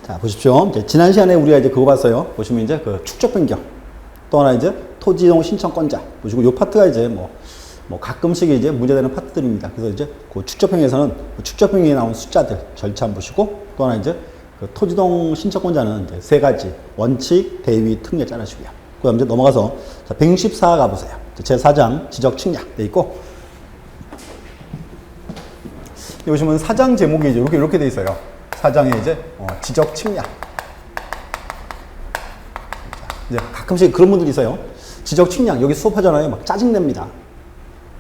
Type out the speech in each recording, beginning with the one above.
자, 보십시오. 이제 지난 시간에 우리가 이제 그거 봤어요. 보시면 이제 그 축적 변경. 또 하나 이제 토지 이동 신청권자. 보시고 요 파트가 이제 뭐 가끔씩 이제 문제되는 파트들입니다. 그래서 이제 그 축적평에서는 그 축적평에 나온 숫자들 절차 한번 보시고 또 하나 이제 그 토지동 신청권자는 이제 세 가지 원칙, 대위, 특례 짜르시고요. 그 다음 이제 넘어가서 자, 164 가보세요. 제4장 지적 측량 돼 있고 여기 보시면 사장 제목이 이제 이렇게 돼 있어요. 사장에 이제 지적 측량. 이제 가끔씩 그런 분들이 있어요. 지적 측량 여기 수업하잖아요. 막 짜증냅니다.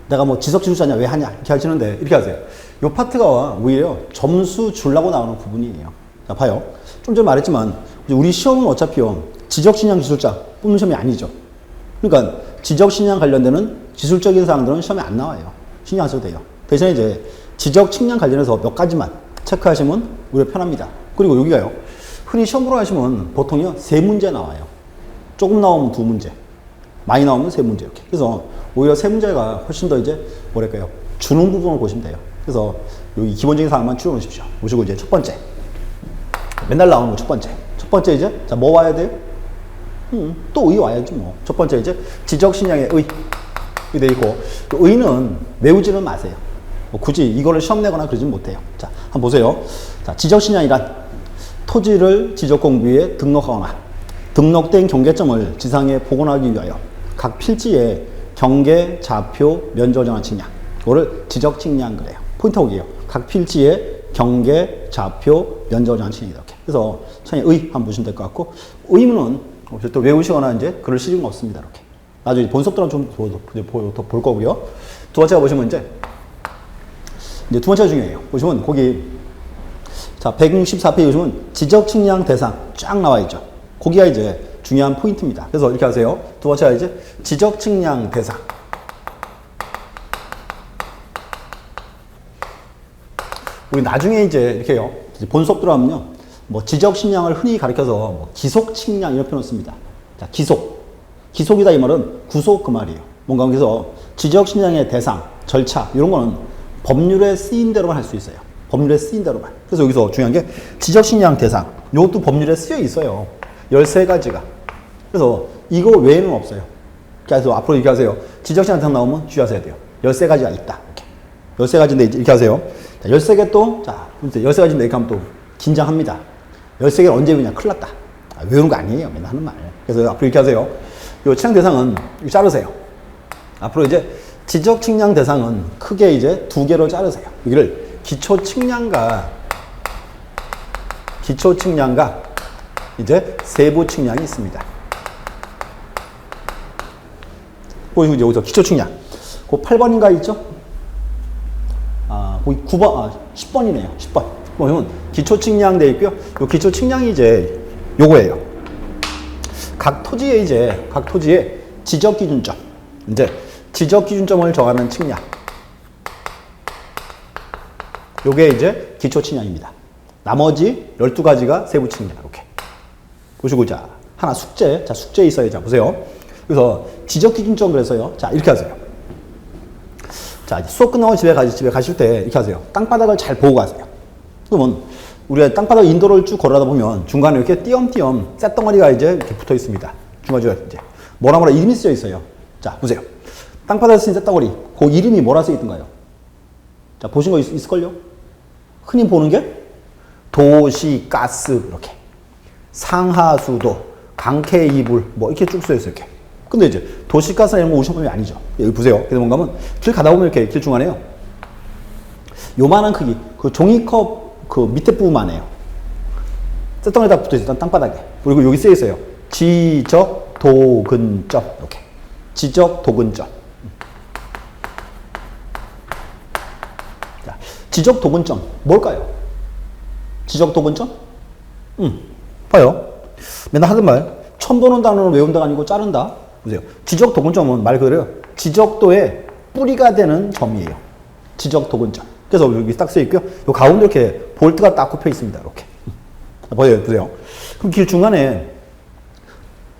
내가 뭐 지석지수자냐 왜 하냐 이렇게 하시는데 이렇게 하세요. 이 파트가 오히려 점수 주려고 나오는 부분이에요. 자 봐요. 좀 전에 말했지만 우리 시험은 어차피요 지적신양 기술자 뽑는 시험이 아니죠. 그러니까 지적신양 관련되는 기술적인 사항들은 시험에 안 나와요. 신경 안 써도 돼요. 대신에 이제 지적측량 관련해서 몇 가지만 체크하시면 오히려 편합니다. 그리고 여기가요. 흔히 시험 보러 가시면 보통요 3문제 나와요. 조금 나오면 2문제, 많이 나오면 3문제 이렇게. 그래서 오히려 3문제가 훨씬 더 이제 뭐랄까요 주는 부분을 보시면 돼요. 그래서 여기 기본적인 사항만 추려 놓으십시오. 보시고 이제 첫 번째 맨날 나오는 거 첫 번째 이제 자 뭐 와야 돼요? 또 의 와야지 뭐. 첫 번째 이제 지적신양의 의 돼 있고 그 의는 외우지는 마세요. 뭐 굳이 이거를 시험 내거나 그러진 못해요. 자 한번 보세요. 자 지적신양이란 토지를 지적공부에 등록하거나 등록된 경계점을 지상에 복원하기 위하여 각 필지에 경계, 좌표, 면적 정한 측량. 이거를 지적 측량 그래요. 포인트 오기예요. 각 필지에 경계, 좌표, 면적 정한 측량 이렇게. 그래서 처음에 의 한번 보시면 될 것 같고 의문은 또 외우시거나 이제 글을 쓰는 건 없습니다. 이렇게. 나중에 본섭 들은 좀 볼 거고요. 두 번째가 보시면 이제 두 번째가 중요해요. 보시면 거기 자 164페이지 보시면 지적 측량 대상 쫙 나와 있죠. 거기가 이제 중요한 포인트입니다. 그래서 이렇게 하세요. 두 번째가 이제 지적 측량 대상. 우리 나중에 이제 이렇게 해요. 본 수업 들어가면요. 뭐 지적 측량을 흔히 가리켜서 뭐 기속 측량 이런 표현을 씁니다. 자, 기속이다 이 말은 구속 그 말이에요. 뭔가 그래서 지적 측량의 대상, 절차 이런 거는 법률에 쓰인 대로만 할 수 있어요. 법률에 쓰인 대로만. 그래서 여기서 중요한 게 지적 측량 대상. 이것도 법률에 쓰여 있어요. 13가지가. 그래서 이거 외에는 없어요. 그래서 앞으로 이렇게 하세요. 지적시장 대상 나오면 주의하셔야 돼요. 13가지가 있다. 이렇게. 13가지인데 이렇게 하세요. 자, 13개 또, 자, 13가지인데 이렇게 하면 또 긴장합니다. 13개를 언제 외우냐? 큰일 났다. 외우는 거 아니에요. 맨날 하는 말. 그래서 앞으로 이렇게 하세요. 이 측량 대상은 자르세요. 앞으로 이제 지적 측량 대상은 크게 이제 2개로 자르세요. 여기를 기초 측량과 이제 세부 측량이 있습니다. 보시고 이제 여기서 기초 측량. 그 8번인가 있죠? 거기 9번, 10번이네요. 10번. 보시면 기초 측량 되어 있고요. 요 기초 측량이 이제 요거예요. 각 토지의 지적 기준점. 이제 지적 기준점을 정하는 측량. 요게 이제 기초 측량입니다. 나머지 12가지가 세부 측량. 이렇게. 보시고, 자, 하나 숙제. 자, 숙제 있어요. 자, 보세요. 그래서 지적 기준점 그래서요. 자, 이렇게 하세요. 자, 수업 끝나고 집에 가실 때 이렇게 하세요. 땅바닥을 잘 보고 가세요. 그러면 우리가 땅바닥 인도를 쭉 걸어가다 보면 중간에 이렇게 띄엄띄엄 쇳덩어리가 이제 이렇게 붙어 있습니다. 중간중간 이제. 뭐라 이름이 쓰여 있어요. 자, 보세요. 땅바닥에 쓰인 쇳덩어리. 그 이름이 뭐라 쓰여 있던가요? 자, 보신 거 있을걸요? 흔히 보는 게 도시가스 이렇게. 상하수도, 강캐이불 뭐 이렇게 쭉 써있어요. 이렇게. 근데 이제 도시가스나 이런 거 오션품이 아니죠. 여기 보세요. 그래서 뭔가 하면 길 가다 보면 이렇게 길 중간에요. 요만한 크기, 그 종이컵 그 밑에 부분만 해요. 쇳덩어리가 붙어있어요. 땅바닥에. 그리고 여기 쓰여있어요. 지적 도근점 이렇게. 지적 도근점. 자, 지적 도근점 뭘까요? 지적 도근점? 봐요. 맨날 하던 말. 처음 보는 단어는 외운다가 아니고 자른다. 보세요. 지적 도근점은 말 그대로 지적도의 뿌리가 되는 점이에요. 지적 도근점. 그래서 여기 딱 써 있고요. 요 가운데 이렇게 볼트가 딱 꼽혀 있습니다. 이렇게. 보세요. 그럼 길 중간에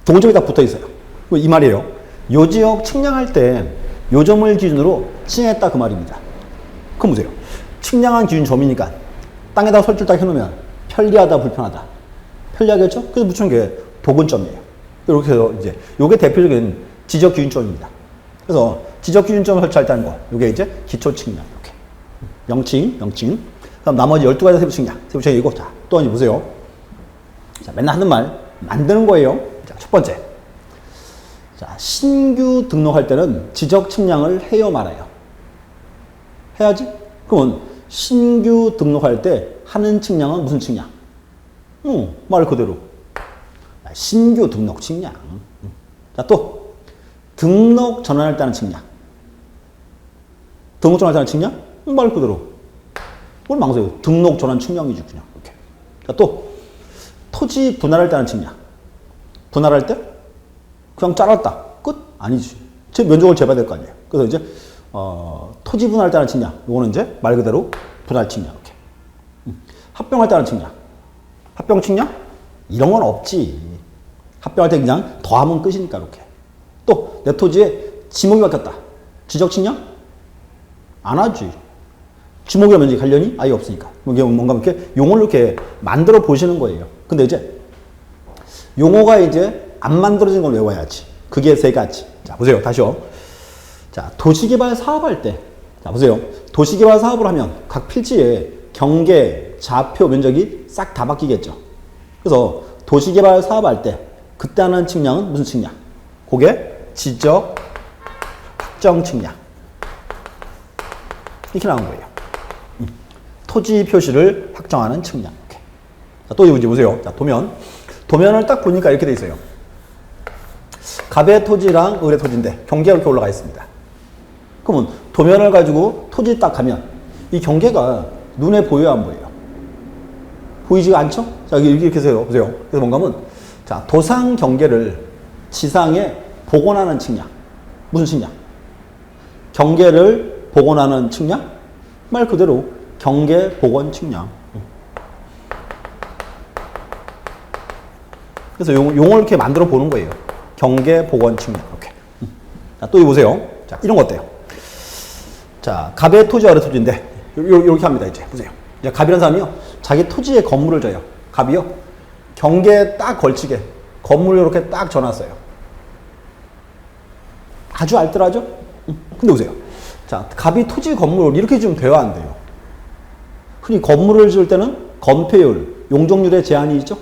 도근점이 딱 붙어 있어요. 이 말이에요. 요 지역 측량할 때 요 점을 기준으로 측량했다 그 말입니다. 그럼 보세요. 측량한 기준 점이니까 땅에다 설줄 딱 해놓으면 편리하다 불편하다. 편리하겠죠? 그래서 붙이는 게 도근점이에요. 이렇게 해서 이제 요게 대표적인 지적 기준점입니다. 그래서 지적 기준점을 설치할 때 하는 거. 요게 이제 기초 측량. 이렇게. 명칭. 그럼 나머지 12가지 세부 측량. 세부 측량이고, 자, 또 이제 보세요. 자, 맨날 하는 말 만드는 거예요. 자, 첫 번째. 자, 신규 등록할 때는 지적 측량을 해요, 말아요? 해야지? 그러면 신규 등록할 때 하는 측량은 무슨 측량? 말 그대로. 신규 등록 측량. 자, 또 등록 전환할 때 하는 측량. 등록 전환할 때 하는 측량? 말 그대로. 뭘 망설여? 등록 전환 측량이지, 그냥. 이렇게. 자, 또 토지 분할할 때 하는 측량. 분할할 때 그냥 잘랐다. 끝? 아니지. 제 면적을 재봐야 될 거 아니에요. 그래서 이제 토지 분할할 때 하는 측량. 요거는 이제 말 그대로 분할 측량. 이렇게. 합병할 때 하는 측량. 합병 측량? 이런 건 없지. 합병할 때 그냥 더하면 끝이니까 이렇게. 또 내 토지에 지목이 바뀌었다. 지적 측량? 안 하지. 지목이랑 면적이 관련이 아예 없으니까. 이게 뭔가 이렇게 용어를 이렇게 만들어 보시는 거예요. 근데 이제 용어가 이제 안 만들어진 걸 외워야지. 그게 세 가지. 자, 보세요. 다시요. 자, 도시개발 사업할 때. 자, 보세요. 도시개발 사업을 하면 각 필지에 경계, 좌표, 면적이 싹 다 바뀌겠죠. 그래서 도시개발 사업할 때 그때 하는 측량은 무슨 측량? 그게 지적 확정 측량. 이렇게 나온 거예요. 토지 표시를 확정하는 측량. 이렇게. 자, 또 이제 보세요. 자, 도면을 딱 보니까 이렇게 돼 있어요. 갑의 토지랑 을의 토지인데 경계가 이렇게 올라가 있습니다. 그러면 도면을 가지고 토지 딱 가면 이 경계가 눈에 보여야 안 보여요? 보이지가 않죠? 자, 이렇게 해서요. 보세요. 그래서 뭔가 하면, 자, 도상 경계를 지상에 복원하는 측량. 무슨 측량? 경계를 복원하는 측량? 말 그대로 경계 복원 측량. 그래서 용어를 이렇게 만들어 보는 거예요. 경계 복원 측량. 이렇게. 자, 또 보세요. 자, 이런 거 어때요? 자, 갑의 토지와 을의 토지인데, 이렇게 합니다, 이제. 보세요. 이제 갑이라는 사람이요. 자기 토지에 건물을 져요. 갑이요. 경계에 딱 걸치게 건물을 이렇게 딱 져놨어요. 아주 알뜰하죠? 근데 보세요. 자, 갑이 토지 건물을 이렇게 지으면 돼요, 안 돼요? 흔히 건물을 지을 때는 건폐율, 용적률에 제한이 있죠?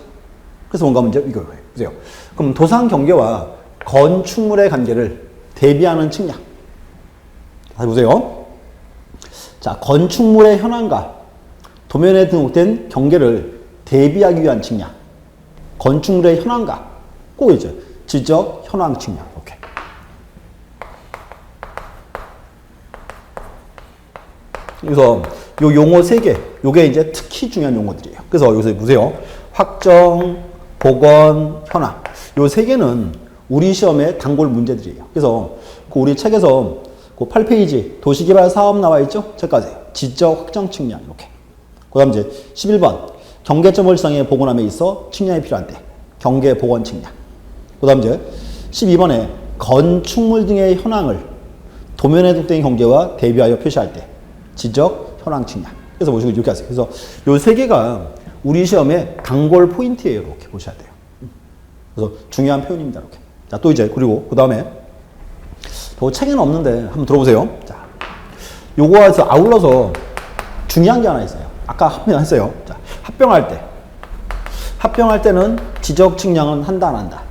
그래서 뭔가 문제 이거예요. 보세요. 그럼 도상 경계와 건축물의 관계를 대비하는 측량. 다시 보세요. 자, 건축물의 현황과 도면에 등록된 경계를 대비하기 위한 측량. 건축물의 현황과 꼭 이제 지적 현황 측량. 이렇게. 그래서 요 용어 3개, 요게 이제 특히 중요한 용어들이에요. 그래서 여기서 보세요. 확정, 복원, 현황. 요 3개는 우리 시험의 단골 문제들이에요. 그래서 그 우리 책에서 그 8페이지 도시개발 사업 나와 있죠? 책까지. 지적 확정 측량. 이렇게. 그 다음 이제 11번. 경계점을 지상에 복원함에 있어 측량이 필요한 때. 경계 복원 측량. 그 다음 이제 12번에 건축물 등의 현황을 도면에 등록된 경계와 대비하여 표시할 때. 지적 현황 측량. 그래서 보시고 이렇게 하세요. 그래서 요 3개가 우리 시험의 단골 포인트예요. 이렇게 보셔야 돼요. 그래서 중요한 표현입니다. 이렇게. 자, 또 이제 그리고 그 다음에 책에는 없는데 한번 들어보세요. 자, 요거에서 아울러서 중요한 게 하나 있어요. 아까 합병했어요. 자, 합병할 때는 지적 측량은 한다 안 한다?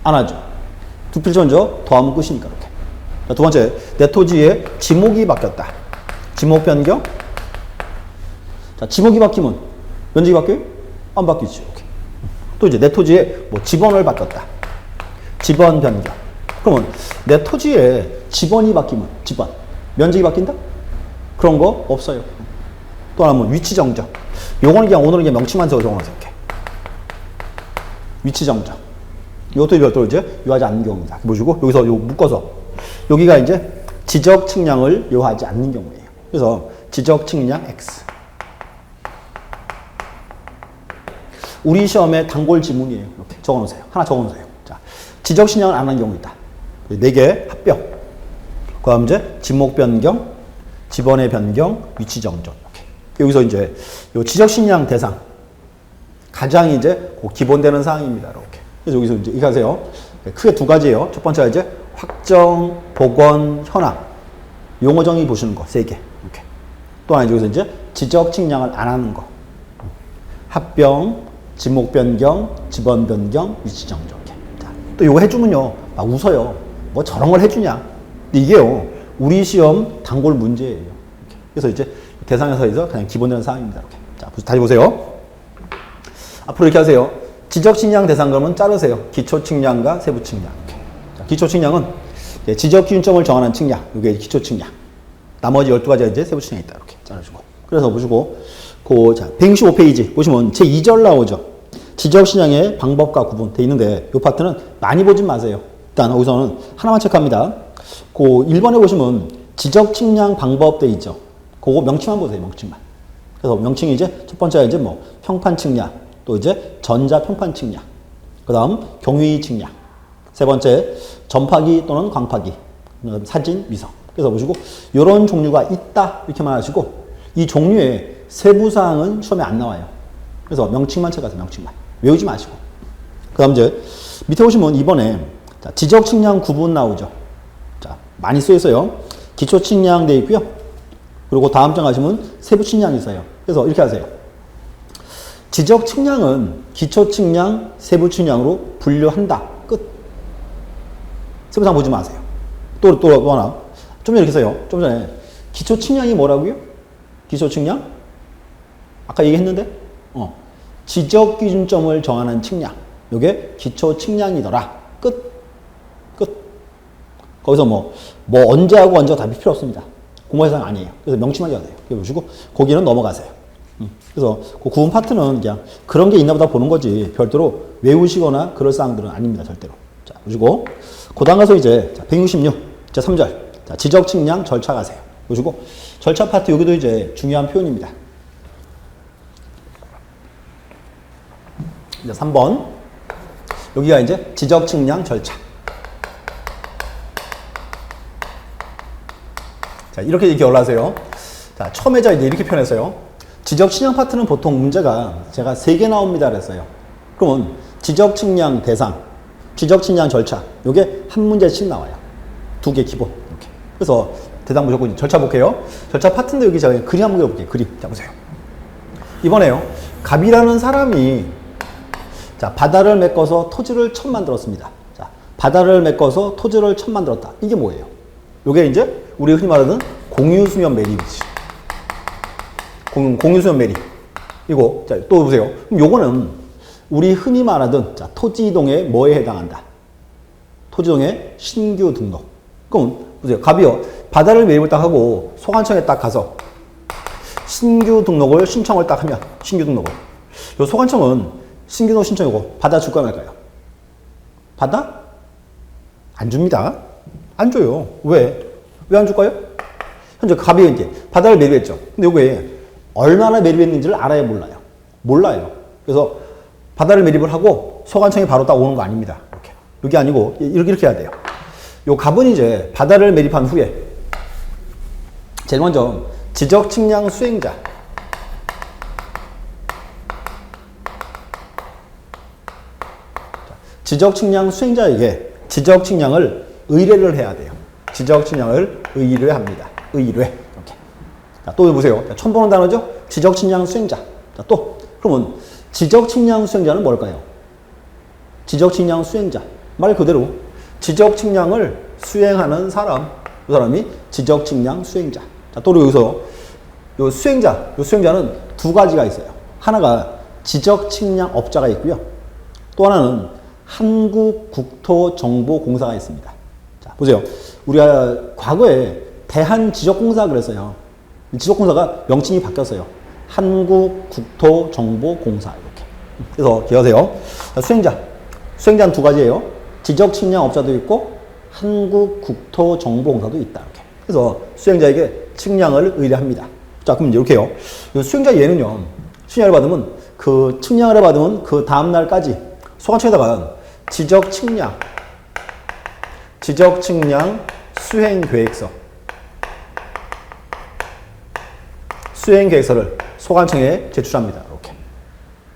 안 하죠. 두 필지 먼저 더하면 끝이니까 이렇게. 자, 두 번째, 내 토지에 지목이 바뀌었다. 지목 변경. 자, 지목이 바뀌면 면적이 바뀌어요? 안 바뀌죠. 이렇게. 또 이제 내 토지에 뭐 지번을 바뀌었다. 지번 변경. 그러면 내 토지에 지번이 바뀌면 지번 면적이 바뀐다? 그런 거 없어요. 또 하나 뭐 위치 정정. 요거는 그냥 오늘은 그냥 명칭만 적어놓으세요. 이렇게. 위치 정정. 이것도 별도로 이제 요하지 않는 경우입니다. 보시고 여기서 요 묶어서 여기가 이제 지적 측량을 요하지 않는 경우예요. 그래서 지적 측량 X. 우리 시험의 단골 지문이에요. 이렇게 적어놓으세요. 하나 적어놓으세요. 자, 지적 측량을 안 한 경우 있다. 4개 합병. 그 다음 이제 지목 변경, 지번의 변경, 위치 정정. 이렇게. 여기서 이제 요 지적 측량 대상. 가장 이제 기본되는 사항입니다. 이렇게. 그래서 여기서 이제 이거 하세요. 크게 두 가지예요. 첫 번째가 이제 확정, 복원, 현황. 용어 정의 보시는 거, 3개. 이렇게. 또 하나 여기서 이제 지적 측량을 안 하는 거. 합병, 지목 변경, 지번 변경, 위치 정정. 또 이거 해주면요, 막 웃어요. 뭐 저런 걸 해주냐. 근데 이게요, 우리 시험 단골 문제예요. 이렇게. 그래서 이제 대상에서 그냥 기본되는 사항입니다. 이렇게. 자, 다시 보세요. 앞으로 이렇게 하세요. 지적 측량 대상 그러면 자르세요. 기초 측량과 세부 측량. 이렇게. 자, 기초 측량은 지적 기준점을 정하는 측량. 이게 기초 측량. 나머지 12가지가 이제 세부 측량이 있다. 이렇게 자르시고. 그래서 보시고, 자, 165페이지 보시면 제 2절 나오죠. 지적 측량의 방법과 구분 돼 있는데 이 파트는 많이 보진 마세요. 일단 여기서는 하나만 체크합니다. 1번에 보시면 지적 측량 방법 돼 있죠. 그거 명칭만 보세요. 명칭만. 그래서 명칭이 이제 첫 번째가 이제 뭐 평판 측량, 또 이제 전자 평판 측량, 그다음 경위 측량, 세 번째 전파기 또는 광파기, 사진, 위성. 그래서 보시고 이런 종류가 있다 이렇게만 하시고 이 종류의 세부 사항은 시험에 안 나와요. 그래서 명칭만 체크하세요. 명칭만 외우지 마시고. 그다음 이제 밑에 보시면 이번에 자, 지적 측량 구분 나오죠. 자, 많이 쓰여 있어요. 기초 측량 돼 있고요. 그리고 다음 장 가시면 세부 측량이 있어요. 그래서 이렇게 하세요. 지적 측량은 기초 측량, 세부 측량으로 분류한다. 끝. 세부상 보지 마세요. 또 하나. 좀 전에 이렇게 써요. 좀 전에 기초 측량이 뭐라고요? 기초 측량? 아까 얘기했는데? 지적 기준점을 정하는 측량. 요게 기초 측량이더라. 끝. 거기서 뭐 언제 하고 언제가 다 필요 없습니다. 공부해서는 아니에요. 그래서 명칭만 해야 돼요. 이렇게 보시고, 거기는 넘어가세요. 그래서 그 구분 파트는 그냥 그런 게 있나 보다 보는 거지, 별도로 외우시거나 그럴 사항들은 아닙니다. 절대로. 자, 보시고, 그 다음 가서 이제, 166, 자, 3절. 자, 지적 측량 절차 가세요. 보시고, 절차 파트 여기도 이제 중요한 표현입니다. 이제 3번. 여기가 이제 지적 측량 절차. 자, 이렇게 올라가세요. 자, 처음에 이제 이렇게 표현했어요. 지적 측량 파트는 보통 문제가 제가 3개 나옵니다 그랬어요. 그러면 지적 측량 대상, 지적 측량 절차, 요게 한 문제씩 나와요. 2개 기본. 이렇게. 그래서 대상 무조건 절차 볼게요. 절차 파트인데 여기 제가 그림 한번 그려볼게요. 그림. 자, 보세요. 이번에요. 갑이라는 사람이 자, 바다를 메꿔서 토지를 처음 만들었습니다. 자, 바다를 메꿔서 토지를 처음 만들었다. 이게 뭐예요? 요게 이제 우리 흔히 말하는 공유수면 매립이지. 공유수면 매립. 이거, 자, 또 보세요. 그럼 요거는 우리 흔히 말하던, 자, 토지 이동에 뭐에 해당한다? 토지 이동에 신규 등록. 그럼, 보세요. 갑이요. 바다를 매립을 딱 하고 소관청에 딱 가서 신규 등록을 신청을 딱 하면, 신규 등록을. 요 소관청은 신규 등록 신청이고, 바다 줄까 말까요? 바다? 안 줍니다. 안 줘요. 왜? 왜 안 줄까요? 현재 갑이 이제 바다를 매립했죠. 근데 요게 얼마나 매립했는지를 알아야 몰라요. 몰라요. 그래서 바다를 매립을 하고 소관청이 바로 딱 오는 거 아닙니다. 이렇게. 이게 아니고 이렇게 해야 돼요. 요 갑은 이제 바다를 매립한 후에 제일 먼저 지적 측량 수행자. 지적 측량 수행자에게 지적 측량을 의뢰를 해야 돼요. 지적 측량을 의뢰합니다. 의뢰. 이렇게. 자, 또 보세요. 자, 처음 보는 단어죠? 지적 측량 수행자. 자, 또. 그러면 지적 측량 수행자는 뭘까요? 지적 측량 수행자. 말 그대로 지적 측량을 수행하는 사람. 그 사람이 지적 측량 수행자. 자, 또 여기서 요 수행자는 2가지가 있어요. 하나가 지적 측량 업자가 있고요. 또 하나는 한국국토정보공사가 있습니다. 자, 보세요. 우리가 과거에 대한지적공사 그랬어요. 지적공사가 명칭이 바뀌었어요. 한국국토정보공사 이렇게. 그래서 기억하세요. 수행자는 2가지예요. 지적측량업자도 있고 한국국토정보공사도 있다. 이렇게. 그래서 수행자에게 측량을 의뢰합니다. 자, 그럼 이렇게 해요. 수행자 얘는요. 수행을 받으면 그 측량을 받으면 그 다음 날까지 소관청에다가 지적 측량 수행 계획서를 소관청에 제출합니다. 이렇게.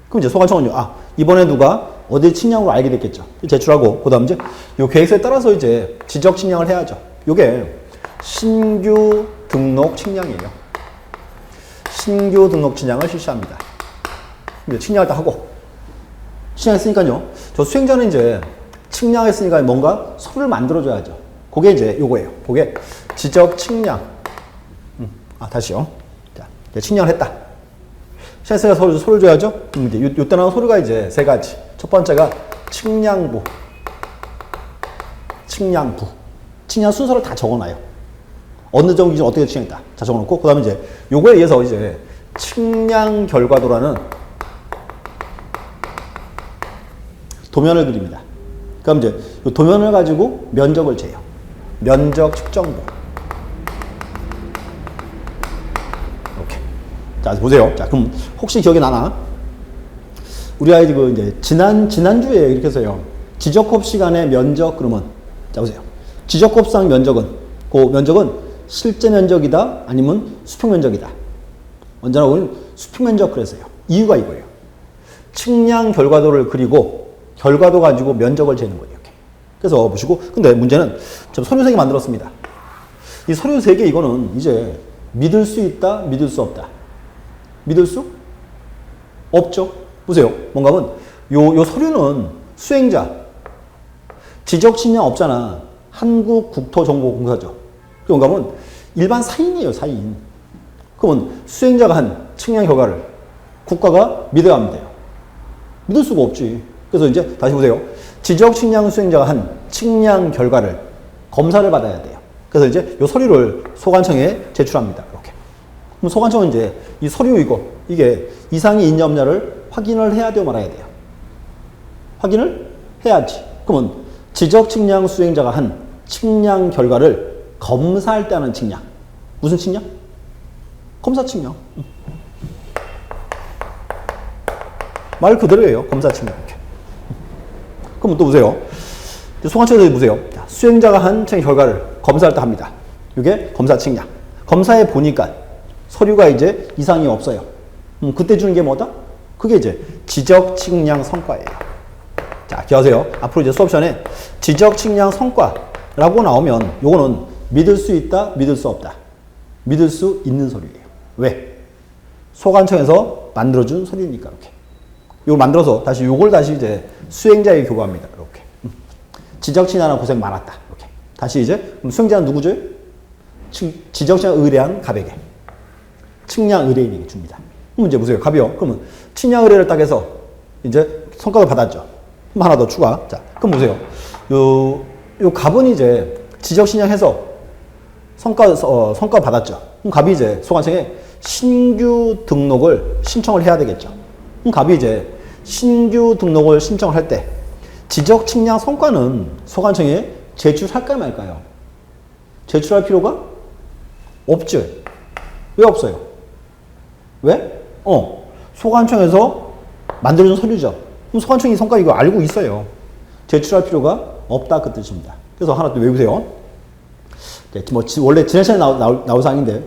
그럼 이제 소관청은요, 이번에 누가 어디 측량으로 알게 됐겠죠. 제출하고, 그 다음 이제 요 계획서에 따라서 이제 지적 측량을 해야죠. 요게 신규 등록 측량이에요. 신규 등록 측량을 실시합니다. 이제 측량을 다 하고, 측량했으니까요. 저 수행자는 이제 측량했으니까 뭔가 서류를 만들어줘야죠. 그게 이제 요거예요. 그게 지적 측량. 다시요. 자, 이제 측량을 했다. 시행사가 서류 줘야죠. 이제 요때 나온 서류가 이제 세 가지. 첫 번째가 측량부. 측량 순서를 다 적어놔요. 어느 정도 기준 어떻게 측량했다. 다 적어놓고, 그 다음에 이제 요거에 의해서 이제 측량 결과도라는 도면을 그립니다. 그럼 이제 이 도면을 가지고 면적을 재요. 면적 측정부. 이렇게. 자, 보세요. 자, 그럼 혹시 기억이 나나? 우리 아이 이제 지난주에 이렇게 해서요. 지적법 시간에 면적 그러면, 자, 보세요. 지적법상 면적은, 그 면적은 실제 면적이다 아니면 수평 면적이다. 언제나 우리는 수평 면적 그랬어요. 이유가 이거예요. 측량 결과도를 그리고 결과도 가지고 면적을 재는 거예요. 이렇게. 그래서 보시고, 근데 문제는 서류 3개 만들었습니다. 이 서류 3개 이거는 이제 믿을 수 있다, 믿을 수 없다. 믿을 수 없죠. 보세요. 뭔가 하면 요 서류는 수행자 지적 측량 없잖아. 한국국토정보공사죠. 뭔가 하면 일반 사인이에요, 사인. 그러면 수행자가 한 측량 결과를 국가가 믿어야 하면 돼요. 믿을 수가 없지. 그래서 이제 다시 보세요. 지적 측량 수행자가 한 측량 결과를 검사를 받아야 돼요. 그래서 이제 이 서류를 소관청에 제출합니다. 이렇게. 그럼 소관청은 이제 이 서류 이게 이상이 있냐 없냐를 확인을 해야 돼요, 말아야 돼요. 확인을 해야지. 그러면 지적 측량 수행자가 한 측량 결과를 검사할 때 하는 측량. 무슨 측량? 검사 측량. 말 그대로예요. 검사 측량. 이렇게. 그럼 또 보세요. 소관청에서 보세요. 수행자가 한 측량 결과를 검사할 때 합니다. 이게 검사 측량. 검사해 보니까 서류가 이제 이상이 없어요. 그때 주는 게 뭐다? 그게 이제 지적 측량 성과예요. 자, 기억하세요. 앞으로 이제 수업 시간에 지적 측량 성과라고 나오면 요거는 믿을 수 있다, 믿을 수 없다. 믿을 수 있는 서류예요. 왜? 소관청에서 만들어준 서류니까 이렇게. 이걸 만들어서 요걸 다시 이제 수행자에게 교부합니다. 이렇게. 지적 측량하는 고생 많았다. 이렇게. 다시 이제 그럼 수행자는 누구죠? 지적 측량 의뢰한 갑에게. 측량 의뢰인에게 줍니다. 그럼 이제 보세요. 갑이요. 그러면 측량 의뢰를 딱 해서 이제 성과를 받았죠. 그럼 하나 더 추가. 자, 그럼 보세요. 요 갑은 이제 지적 측량해서 성과 받았죠. 그럼 갑이 이제 소관청에 신규 등록을 신청을 해야 되겠죠. 그럼 갑이 이제 신규 등록을 신청을 할 때 지적 측량 성과는 소관청에 제출할까요, 말까요? 제출할 필요가 없죠. 왜 없어요? 왜? 소관청에서 만들어준 서류죠. 그럼 소관청이 성과 이거 알고 있어요. 제출할 필요가 없다 그 뜻입니다. 그래서 하나 또 외우세요. 원래 지난 시간에 나올 사항인데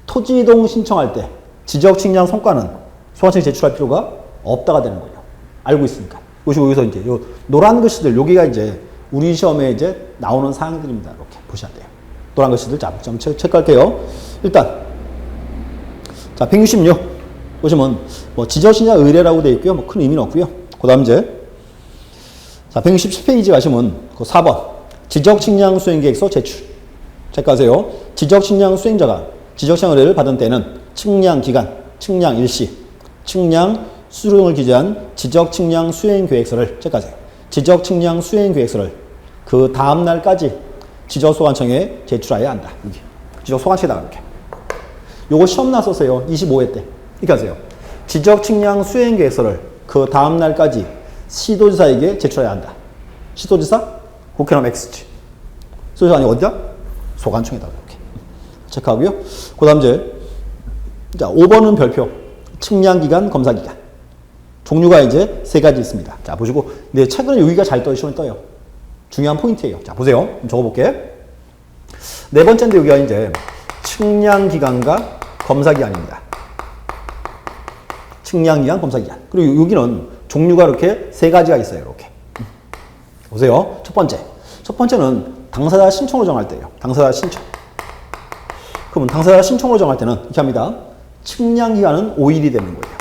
토지 이동 신청할 때 지적 측량 성과는 소관청에 제출할 필요가 없다가 되는 거예요. 알고 있으니까. 이것이 여기서 이제 요 노란 글씨들 여기가 이제 우리 시험에 이제 나오는 사항들입니다. 이렇게 보셔야 돼요. 노란 글씨들 좀 체크할게요. 일단 자 166 보시면 뭐 지적 측량 의뢰라고 되어 있고요. 뭐 큰 의미는 없고요. 그다음 이제 자 167페이지 가시면 그 4번 지적 측량 수행 계획서 제출. 체크하세요. 지적 측량 수행자가 지적 측량 의뢰를 받은 때는 측량 기간, 측량 일시, 측량 수령을 기재한 지적 측량 수행 계획서를 체크하세요. 지적 측량 수행 계획서를 그 다음 날까지 지적 소관청에 제출해야 한다. 여기. 지적 소관청에다가 이렇게. 요거 시험 나섰어요. 25회 때. 이렇게 하세요. 지적 측량 수행 계획서를 그 다음 날까지 시도지사에게 제출해야 한다. 시도지사? 국회의원 X지. 시도지사 아니 어디다? 소관청에다가 이렇게. 체크하고요. 그 다음 이제, 자, 5번은 별표. 측량기간, 검사기간. 종류가 이제 3가지 있습니다. 자, 보시고. 근데 최근에 여기가 잘 떠요. 중요한 포인트예요. 자, 보세요. 적어볼게. 네 번째인데 여기가 이제 측량기간과 검사기간입니다. 측량기간, 검사기간. 그리고 여기는 종류가 이렇게 세 가지가 있어요. 이렇게. 보세요. 첫 번째. 첫 번째는 당사자 신청으로 정할 때예요. 당사자 신청. 그러면 당사자 신청으로 정할 때는 이렇게 합니다. 측량기간은 5일이 되는 거예요.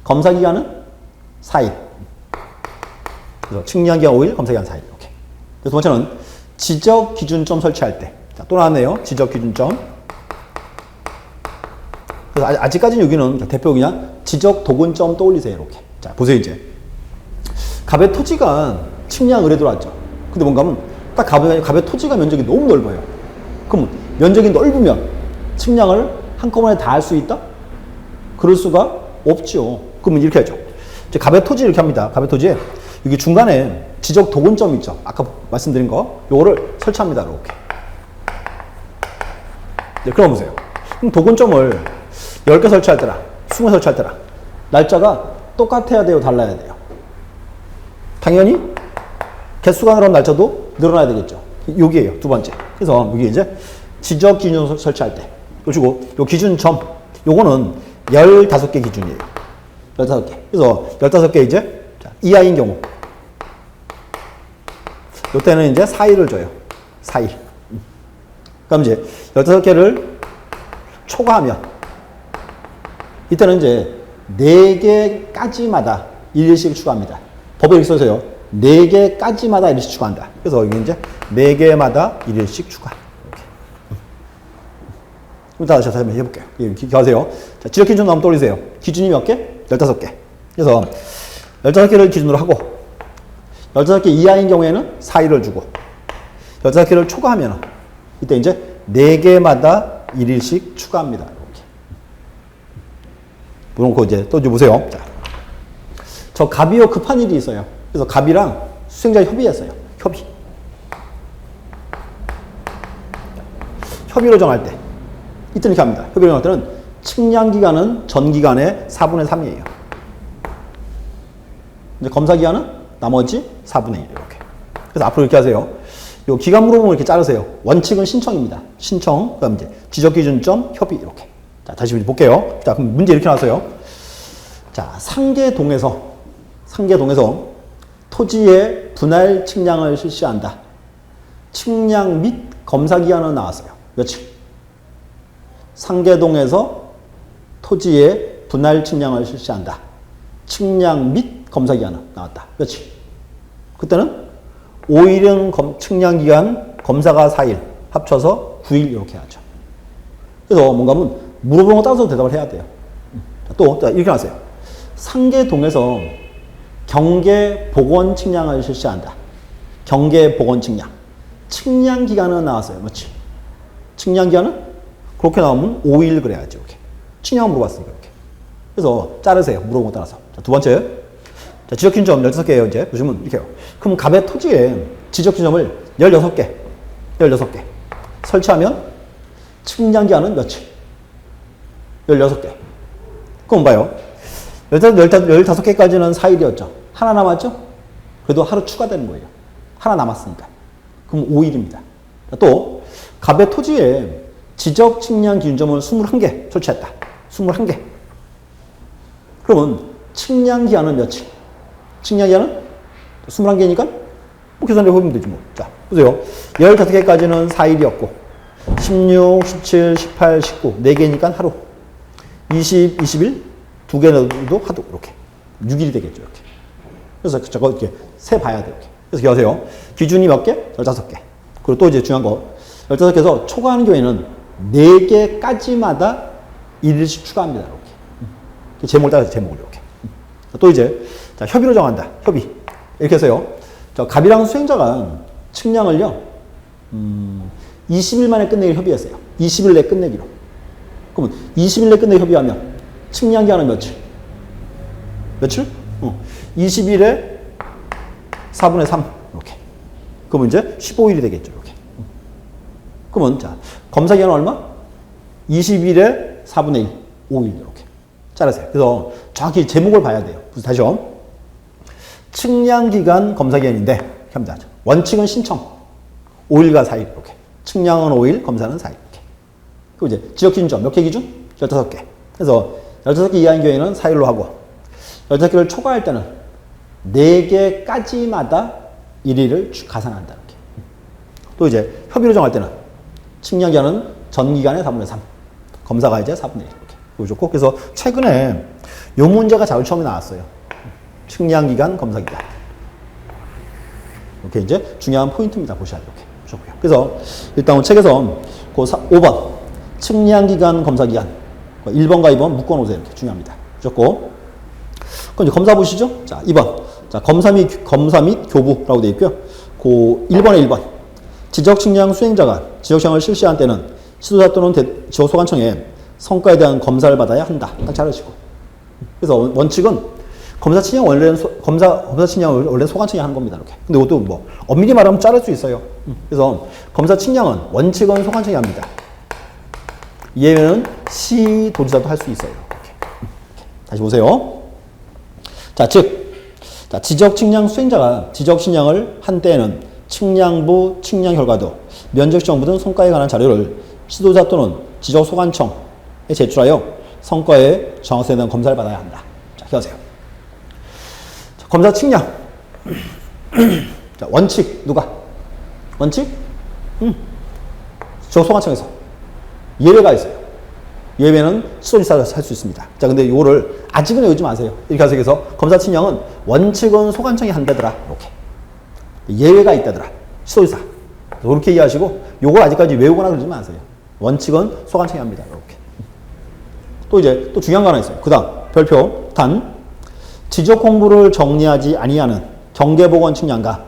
검사기간은 4일. 그래서 측량기간 5일, 검사기간 4일. 이렇게. 두 번째는 지적 기준점 설치할 때. 자, 또 나왔네요. 지적 기준점. 그래서 아직까지는 여기는 대표 그냥 지적 도근점 떠올리세요. 이렇게. 자, 보세요, 이제. 갑의 토지가 측량 의뢰 들어왔죠. 근데 뭔가 하면 딱 갑의 토지가 면적이 너무 넓어요. 그럼 면적이 넓으면 측량을 한꺼번에 다 할 수 있다? 그럴 수가 없죠. 그러면 이렇게 하죠. 이제 갑의 토지 이렇게 합니다. 갑의 토지에 여기 중간에 지적 도근점 있죠. 아까 말씀드린 거. 요거를 설치합니다. 이렇게. 네, 그럼 보세요. 그럼 도근점을 10개 설치할 때랑 20개 설치할 때랑 날짜가 똑같아야 돼요? 달라야 돼요? 당연히 개수가 늘어난 날짜도 늘어나야 되겠죠. 여기에요. 두 번째. 그래서 여기 이제 지적 기준 설치할 때. 그리고 요 기준점, 요거는 15개 기준이에요. 15개. 그래서 15개 이제 이하인 경우. 요때는 이제 4일을 줘요. 4일. 그럼 이제 15개를 초과하면 이때는 이제 4개까지마다 1일씩 추가합니다. 법에 이렇게 써있어요. 4개까지마다 1일씩 추가한다. 그래서 여기 이제 4개마다 1일씩 추가. 이렇게. 그럼 다시 한번 해볼게요. 기억하세요. 자, 지적 기준 한번 떠올리세요. 기준이 몇 개? 15개. 그래서 15개를 기준으로 하고 15개 이하인 경우에는 4일을 주고 15개를 초과하면 이때 이제 4개마다 1일씩 추가합니다. 이렇게. 그럼 이제 또 보세요. 자, 저 갑이요 급한 일이 있어요. 그래서 갑이랑 수생자 협의했어요. 협의. 협의로 정할 때 이때는 이렇게 합니다. 협의로 정할 때는 측량기간은 전기간의 4분의 3이에요. 이제 검사기간은 나머지 4분의 1 이렇게. 그래서 앞으로 이렇게 하세요. 요 기간 물어보면 이렇게 자르세요. 원칙은 신청입니다. 신청, 그다음 이제 지적기준점, 협의 이렇게. 자, 다시 볼게요. 자, 그럼 문제 이렇게 나왔어요. 자, 상계동에서 토지의 분할 측량을 실시한다. 측량 및 검사 기간은 나왔어요. 며칠? 상계동에서 토지의 분할 측량을 실시한다. 측량 및 검사 기간은 나왔다. 며칠? 그때는 5일은 측량 기간, 검사가 4일, 합쳐서 9일 이렇게 하죠. 그래서 뭔가 하면 물어보는 거 따라서 대답을 해야 돼요. 또 이렇게 나왔어요. 상계동에서 경계 복원 측량을 실시한다. 경계 복원 측량. 측량 기간은 나왔어요. 며칠? 측량 기간은 그렇게 나오면 5일 그래야죠. 이렇게. 측량 물어봤으니까 이렇게. 그래서 자르세요. 물어본 거 따라서. 자, 두 번째. 자, 지적기준점 16개예요. 이제 보시면 이렇게요. 그럼 갑의 토지에 지적기준점을 16개 설치하면 측량 기간은 며칠? 16개. 그럼 봐요. 15개까지는 4일이었죠. 하나 남았죠? 그래도 하루 추가되는 거예요. 하나 남았으니까. 그럼 5일입니다. 또 갑의 토지에 지적 측량 기준점을 21개 설치했다. 21개. 그러면 측량 기간은 며칠? 측량 기간은 21개니까 뭐 계산해 보면 되지 뭐. 자, 보세요. 15개까지는 4일이었고 16, 17, 18, 19 4개니까 하루. 20, 21 2개 넣어도 하도 이렇게 6일이 되겠죠. 이렇게. 그래서 저거 이렇게 세 봐야 돼요. 이렇게. 그래서 기억하세요. 기준이 몇 개? 15개. 그리고 또 이제 중요한 거 15개에서 초과하는 경우에는 4개까지마다 1일씩 추가합니다. 이렇게. 제목을 따라서 제목을 이렇게. 또 이제 자, 협의로 정한다. 협의. 이렇게 해서요. 저 갑이랑 수행자가 측량을요. 20일 만에 끝내기로 협의했어요. 20일 내에 끝내기로. 그러면 20일 내에 끝내기 협의하면 측량 기간은 며칠? 며칠? 20일에 4분의 3. 이렇게. 그러면 이제 15일이 되겠죠. 이렇게. 그러면 자, 검사 기간은 얼마? 20일에 4분의 1. 5일. 이렇게. 자르세요. 그래서 정확히 제목을 봐야 돼요. 그래서 다시요. 측량 기간 검사 기간인데 이렇게 합니다. 원칙은 신청. 5일과 4일. 이렇게. 측량은 5일, 검사는 4일. 이렇게. 그리고 이제 지적 기준점 몇 개 기준? 15개. 그래서 15개 이하인 경우에는 4일로 하고 15개를 초과할 때는 4개까지마다 1일을 가산한다. 이렇게. 또 이제 협의로 정할 때는 측량기간은 전기간의 4분의 3, 검사가 이제 4분의 1 이렇게 보여줬고, 그래서 최근에 이 문제가 자주 처음에 나왔어요. 측량기간, 검사기간. 이렇게 이제 중요한 포인트입니다. 보셔야 돼요. 이렇게 보셨고요. 그래서 일단 책에서 그 5번 측량기간, 검사기간 1번과 2번 묶어놓으세요. 이렇게 중요합니다. 보셨고, 그럼 이제 검사 보시죠. 자, 2번. 자, 검사 및 교부라고 되어 있고요. 그 1번에 1번. 지적 측량 수행자가 지적 측량을 실시한 때는 지도자 또는 지역 소관청에 성과에 대한 검사를 받아야 한다. 딱 잘하시고. 그래서 원칙은 검사 측량 검사 측량을 원래 소관청이 하는 겁니다. 이렇게. 근데 이것도 뭐 엄밀히 말하면 자를 수 있어요. 그래서 검사 측량은 원칙은 소관청이 합니다. 예외는 시도지사도 할 수 있어요. 이렇게. 다시 보세요. 자, 즉, 지적 측량 수행자가 지적 측량을 한 때에는 측량부 측량 결과도 면적 정보 등 성과에 관한 자료를 시도자 또는 지적 소관청에 제출하여 성과의 정확성에 대한 검사를 받아야 한다. 자, 기억하세요. 자, 검사 측량. 자, 원칙 누가? 원칙? 지적 소관청에서. 예외가 있어요. 예외는 시도지사가 할 수 있습니다. 자, 근데 이거를 아직은 외우지 마세요. 이렇게 해서 검사 측량은 원칙은 소관청이 한다더라. 이렇게. 예외가 있다더라. 시도지사. 이렇게 이해하시고, 요걸 아직까지 외우거나 그러지 마세요. 원칙은 소관청이 합니다. 이렇게. 또 이제 또 중요한 거 하나 있어요. 그 다음, 별표, 단, 지적 공부를 정리하지 아니하는 경계보건 측량과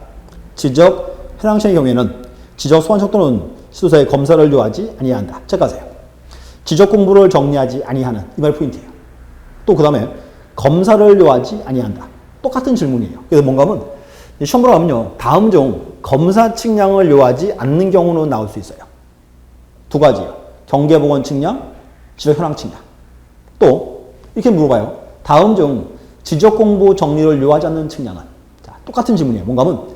지적 해당청의 경우에는 지적 소관청 또는 시도사의 검사를 요하지 아니한다. 체크하세요. 지적 공부를 정리하지 아니하는 이 말 포인트예요. 또 그 다음에 검사를 요하지 아니한다. 똑같은 질문이에요. 그래서 뭔가 하면 시험 보러 가면요. 다음 중 검사 측량을 요하지 않는 경우는 나올 수 있어요. 두 가지요. 경계보건 측량, 지적 현황 측량. 또 이렇게 물어봐요. 다음 중 지적 공부 정리를 요하지 않는 측량은? 자, 똑같은 질문이에요. 뭔가 하면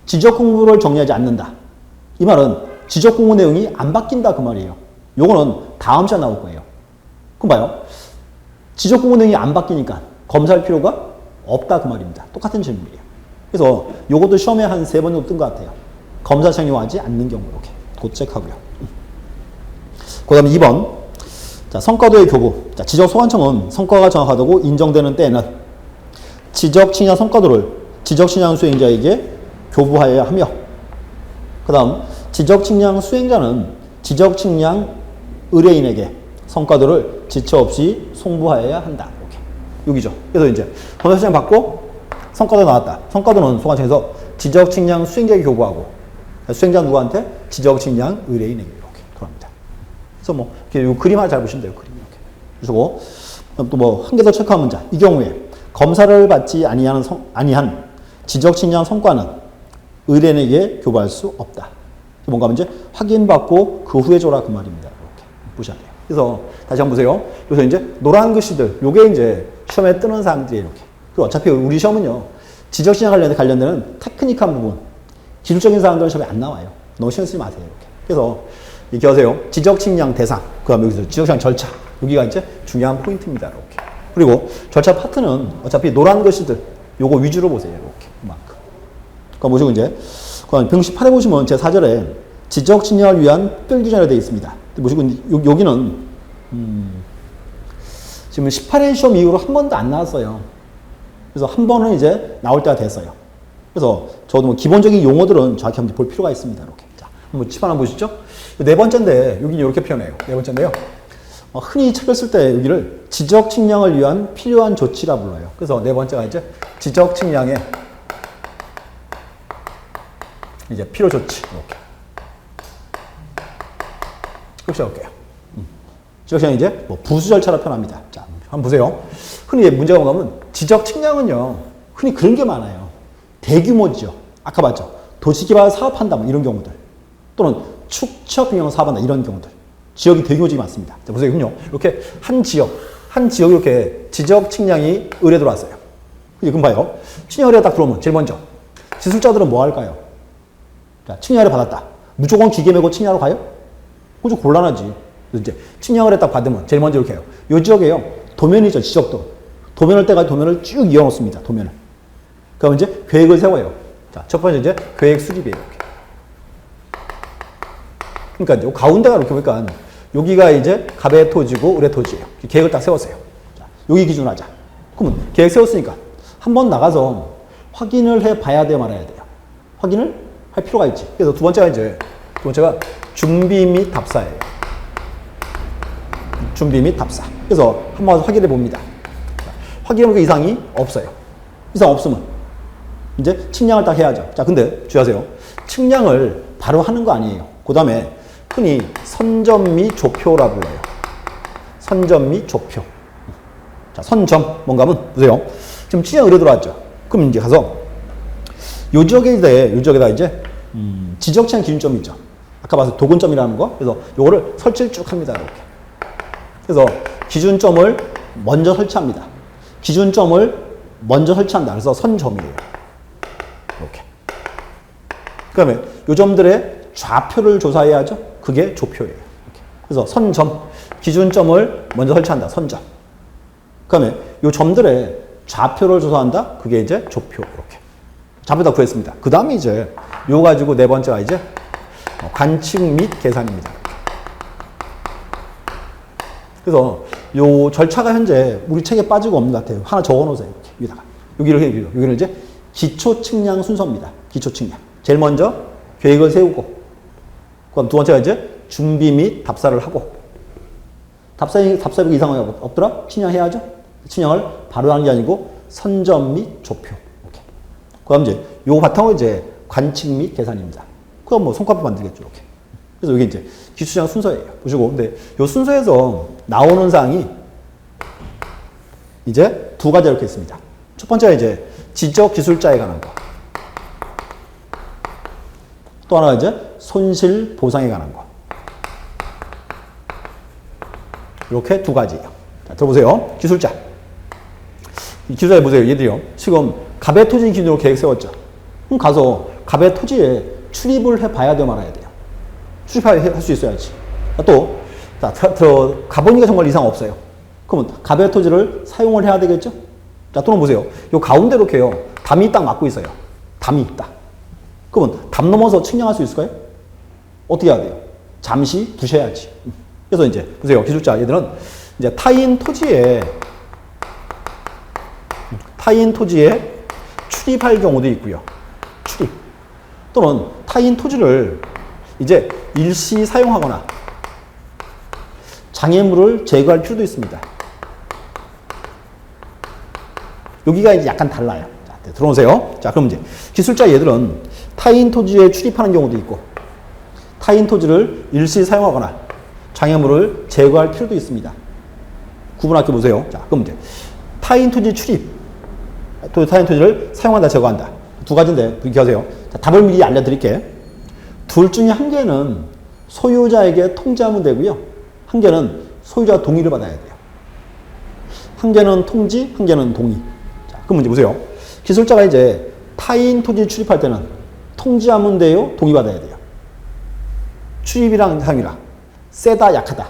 지적 공부를 정리하지 않는다. 이 말은 지적 공부 내용이 안 바뀐다 그 말이에요. 요거는 다음 시간 나올 거예요. 그럼 봐요. 지적 공부 내용이 안 바뀌니까 검사할 필요가 없다 그 말입니다. 똑같은 질문이에요. 그래서 요것도 시험에 한 3번 정도 뜬 것 같아요. 검사 청요하지 않는 경우 이렇게 도책하고요. 그 다음에 2번. 자, 성과도의 교부. 자, 지적 소관청은 성과가 정확하다고 인정되는 때에는 지적 측량 성과도를 지적 측량 수행자에게 교부하여야 하며, 그 다음 지적 측량 수행자는 지적 측량 의뢰인에게 성과도를 지체 없이 송부하여야 한다. 이렇게. 여기죠. 그래서 이제 검사 측량 받고 성과도 나왔다. 성과도는 소관청에서 지적 측량 수행자에게 교부하고, 수행자 누구한테? 지적 측량 의뢰인에게 이렇게 돌아갑니다. 그래서 뭐 이렇게 요 그림 하나 잘 보시면 돼요. 그림 이렇게. 그리고 또 뭐 한 개 더 체크한 문제. 이 경우에 검사를 받지 아니한 지적 측량 성과는 의뢰인에게 교부할 수 없다. 뭔가 이제 확인받고 그 후에 줘라 그 말입니다. 이렇게 보셔야 돼요. 그래서 다시 한번 보세요. 그래서 이제 노란 글씨들, 요게 이제 시험에 뜨는 사람들이에요. 이렇게. 그리고 어차피 우리 시험은요, 지적 측량 관련되는 테크닉한 부분, 기술적인 사항들은 시험에 안 나와요. 너무 신경 쓰지 마세요. 이렇게. 그래서 이렇게 하세요. 지적 측량 대상, 그 다음에 여기서 지적 측량 절차, 여기가 이제 중요한 포인트입니다. 이렇게. 그리고 절차 파트는 어차피 노란 글씨들, 요거 위주로 보세요. 이렇게. 그만큼. 그럼 보시고 이제 118에 보시면 제 4절에 지적 측량을 위한 특별 규정이 되어 있습니다. 보시고 여기는 지금 18회 시험 이후로 한 번도 안 나왔어요. 그래서 한 번은 이제 나올 때가 됐어요. 그래서 저도 뭐 기본적인 용어들은 정확히 한번 볼 필요가 있습니다. 이렇게. 자, 한번 칠판 한번 보시죠. 네 번째인데 여기 이렇게 표현해요. 네 번째인데요. 흔히 책을 쓸 때 여기를 지적 측량을 위한 필요한 조치라 불러요. 그래서 네 번째가 이제 지적 측량의 이제 필요 조치 이렇게. 그렇게 할게요. 지적 측량 이제 뭐 부수 절차로 표현합니다. 자, 한번 보세요. 흔히 문제가 뭔가 하면 지적 측량은요, 흔히 그런 게 많아요. 대규모죠. 아까 봤죠. 도시개발 사업한다 뭐 이런 경우들. 또는 축척 병영 사업한다 이런 경우들. 지역이 대규모적이 많습니다. 자, 보세요. 이렇게 한 지역이 이렇게 지적 측량이 의뢰 들어왔어요. 그럼 봐요. 측량 의뢰가 딱 들어오면 제일 먼저 기술자들은 뭐 할까요? 자, 측량 의뢰 받았다. 무조건 기계 메고 측량하러 가요? 그거 좀 곤란하지. 그래서 이제 측량 의뢰 딱 받으면 제일 먼저 이렇게 해요. 이 지역에요. 도면이죠, 지적도. 도면을 떼가 도면을 쭉 이어놓습니다, 도면을. 그럼 이제 계획을 세워요. 자, 첫 번째 이제 계획 수립이에요. 이렇게. 그러니까 이제 가운데가 이렇게 보니까 여기가 이제 갑의 토지고 을의 토지예요. 계획을 딱 세웠어요. 자, 여기 기준으로 하자. 그러면 계획 세웠으니까 한번 나가서 확인을 해 봐야 돼요, 말아야 돼요. 확인을 할 필요가 있지. 그래서 두 번째가 준비 및 답사예요. 준비 및 답사. 그래서 한번 확인해 봅니다. 확인해보니까 이상이 없어요. 이상 없으면 이제 측량을 딱 해야죠. 자, 근데 주의하세요. 측량을 바로 하는 거 아니에요. 그 다음에 흔히 선점 및 조표라 불러요. 선점 및 조표. 자, 선점 뭔가 하면 보세요. 지금 측량 의뢰 들어왔죠. 그럼 이제 가서 요 지역에다 이제 지적 측량 기준점이 있죠. 아까 봐서 도근점이라는 거. 그래서 요거를 설치를 쭉 합니다. 이렇게. 그래서 기준점을 먼저 설치합니다. 기준점을 먼저 설치한다. 그래서 선점이에요. 이렇게. 그 다음에 요 점들의 좌표를 조사해야죠. 그게 조표예요. 이렇게. 그래서 선점, 기준점을 먼저 설치한다. 선점. 그 다음에 요 점들의 좌표를 조사한다. 그게 이제 조표. 이렇게. 좌표 다 구했습니다. 그 다음에 이제 요 가지고 네 번째가 이제 관측 및 계산입니다. 그래서 요 절차가 현재 우리 책에 빠지고 없는 것 같아요. 하나 적어 놓으세요. 이렇게 위에다가. 여기는 이제 기초 측량 순서입니다. 기초 측량. 제일 먼저 계획을 세우고, 그다음 두 번째가 이제 준비 및 답사를 하고, 답사비 이상이 없더라? 측량해야죠. 측량을 바로 하는 게 아니고 선점 및 조표. 이렇게. 그다음 이제 요 바탕으로 이제 관측 및 계산입니다. 그럼 뭐 손가락 만들겠죠. 이렇게. 그래서 이게 이제 기초측량 순서예요. 보시고, 근데 요 순서에서 나오는 사항이 이제 두 가지 이렇게 있습니다. 첫 번째가 이제 지적 기술자에 관한 거. 또 하나가 이제 손실 보상에 관한 거. 이렇게 두 가지예요. 자, 들어보세요. 기술자. 이 기술자에 보세요. 얘들이요. 지금 갑의 토지 기준으로 계획 세웠죠. 그럼 가서 갑의 토지에 출입을 해 봐야 돼요, 말아야 돼요. 출입할 수 있어야지. 또, 가보니까 정말 이상 없어요. 그러면 갑의 토지를 사용을 해야 되겠죠? 자, 또는 보세요. 요 가운데 이렇게요. 담이 딱 막고 있어요. 담이 딱. 그러면 담 넘어서 측량할 수 있을까요? 어떻게 해야 돼요? 잠시 두셔야지. 그래서 이제, 보세요. 기술자, 얘들은 이제 타인 토지에 출입할 경우도 있고요. 출입. 또는 타인 토지를 이제 일시 사용하거나 장애물을 제거할 필요도 있습니다. 여기가 이제 약간 달라요. 자, 들어오세요. 자, 그럼 이제 기술자 얘들은 타인 토지에 출입하는 경우도 있고, 타인 토지를 일시 사용하거나 장애물을 제거할 필요도 있습니다. 구분할게 보세요. 자, 그럼 이제 타인 토지 출입, 또 타인 토지를 사용한다, 제거한다. 두 가지인데, 이렇게 하세요. 자, 답을 미리 알려드릴게. 둘 중에 한 개는 소유자에게 통지하면 되고요. 한 개는 소유자 동의를 받아야 돼요. 한 개는 통지, 한 개는 동의. 자, 그럼 이제 보세요. 기술자가 이제 타인 토지 출입할 때는 통지하면 돼요, 동의받아야 돼요. 출입이랑 사용이랑 세다, 약하다.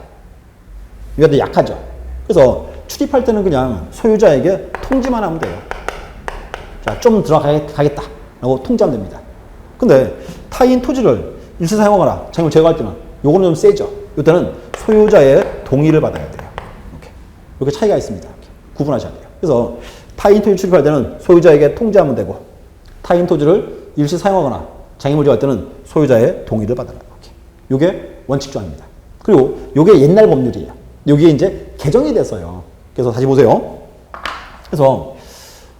이것도 약하죠. 그래서 출입할 때는 그냥 소유자에게 통지만 하면 돼요. 자, 좀 들어가겠다 라고 통지하면 됩니다. 근데 타인 토지를 일시 사용하거나 장애물 제거할 때는 요거는 좀 세죠. 이때는 소유자의 동의를 받아야 돼요. 이렇게 차이가 있습니다. 이렇게 구분하셔야 돼요. 그래서 타인 토지 출입할 때는 소유자에게 통지하면 되고, 타인 토지를 일시 사용하거나 장애물 제거할 때는 소유자의 동의를 받아라. 이게 원칙 조항입니다. 그리고 이게 옛날 법률이에요. 여기에 이제 개정이 됐어요. 그래서 다시 보세요. 그래서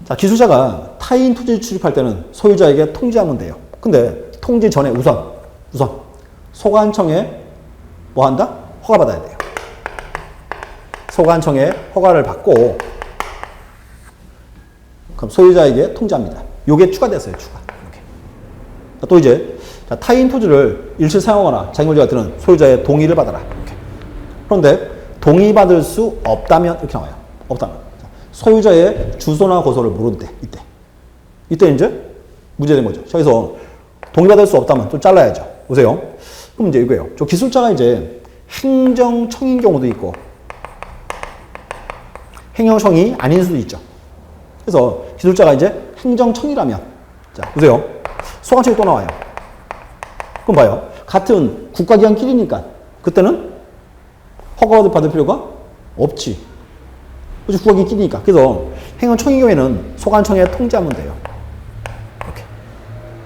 자, 기술자가 타인 토지 출입할 때는 소유자에게 통지하면 돼요. 근데 통지 전에 우선 소관청에 뭐 한다? 허가 받아야 돼요. 소관청에 허가를 받고 그럼 소유자에게 통지합니다. 요게 추가됐어요. 추가. 이렇게. 또 이제 자, 타인 토지를 일시 사용하거나 장애물 제거할 때는 소유자의 동의를 받아라. 이렇게. 그런데 동의받을 수 없다면 이렇게 나와요. 없다면. 소유자의 주소나 거소를 모르는 때, 이때 이제 문제된 거죠. 그래서 동의받을 수 없다면 좀 잘라야죠. 보세요. 그럼 이제 이거예요. 저 기술자가 이제 행정청인 경우도 있고, 행정청이 아닌 수도 있죠. 그래서 기술자가 이제 행정청이라면, 자, 보세요. 소관청이 또 나와요. 그럼 봐요. 같은 국가기관끼리니까 그때는 허가를 받을 필요가 없지. 그치, 국가기관끼리니까. 그래서 행정청의 경우에는 소관청에 통지하면 돼요. 이렇게.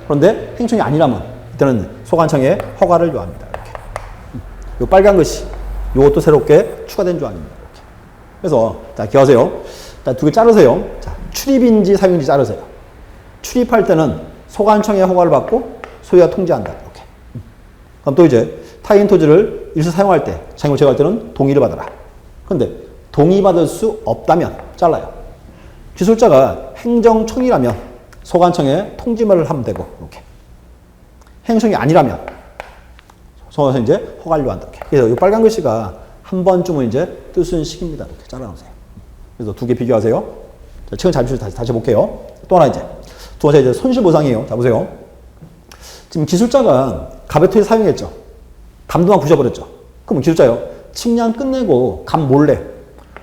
그런데 행정청이 아니라면 이때는 소관청에 허가를 요합니다. 이렇게. 요 빨간 것이 요것도 새롭게 추가된 조항입니다. 이렇게. 그래서 자, 기억하세요. 자, 두 개 자르세요. 자, 출입인지 사용인지 자르세요. 출입할 때는 소관청의 허가를 받고 소유자 통지한다. 이렇게. 그럼 또 이제 타인 토지를 일시 사용할 때, 사용을 제거할 때는 동의를 받아라. 그런데 동의받을 수 없다면 잘라요. 기술자가 행정청이라면 소관청에 통지말을 하면 되고, 이렇게. 행정청이 아니라면 소관청에 이제 허가를 요한다. 이렇게. 그래서 이 빨간 글씨가 한 번쯤은 이제 뜻은 식입니다. 이렇게 잘라놓으세요. 그래서 두 개 비교하세요. 자, 최근 자료를 다시 볼게요. 또 하나 이제. 두 번째 이제 손실보상이에요. 자, 보세요. 지금 기술자가 갑의 토지 사용했죠. 감도만 부셔버렸죠. 그럼 기술자요. 측량 끝내고 감 몰래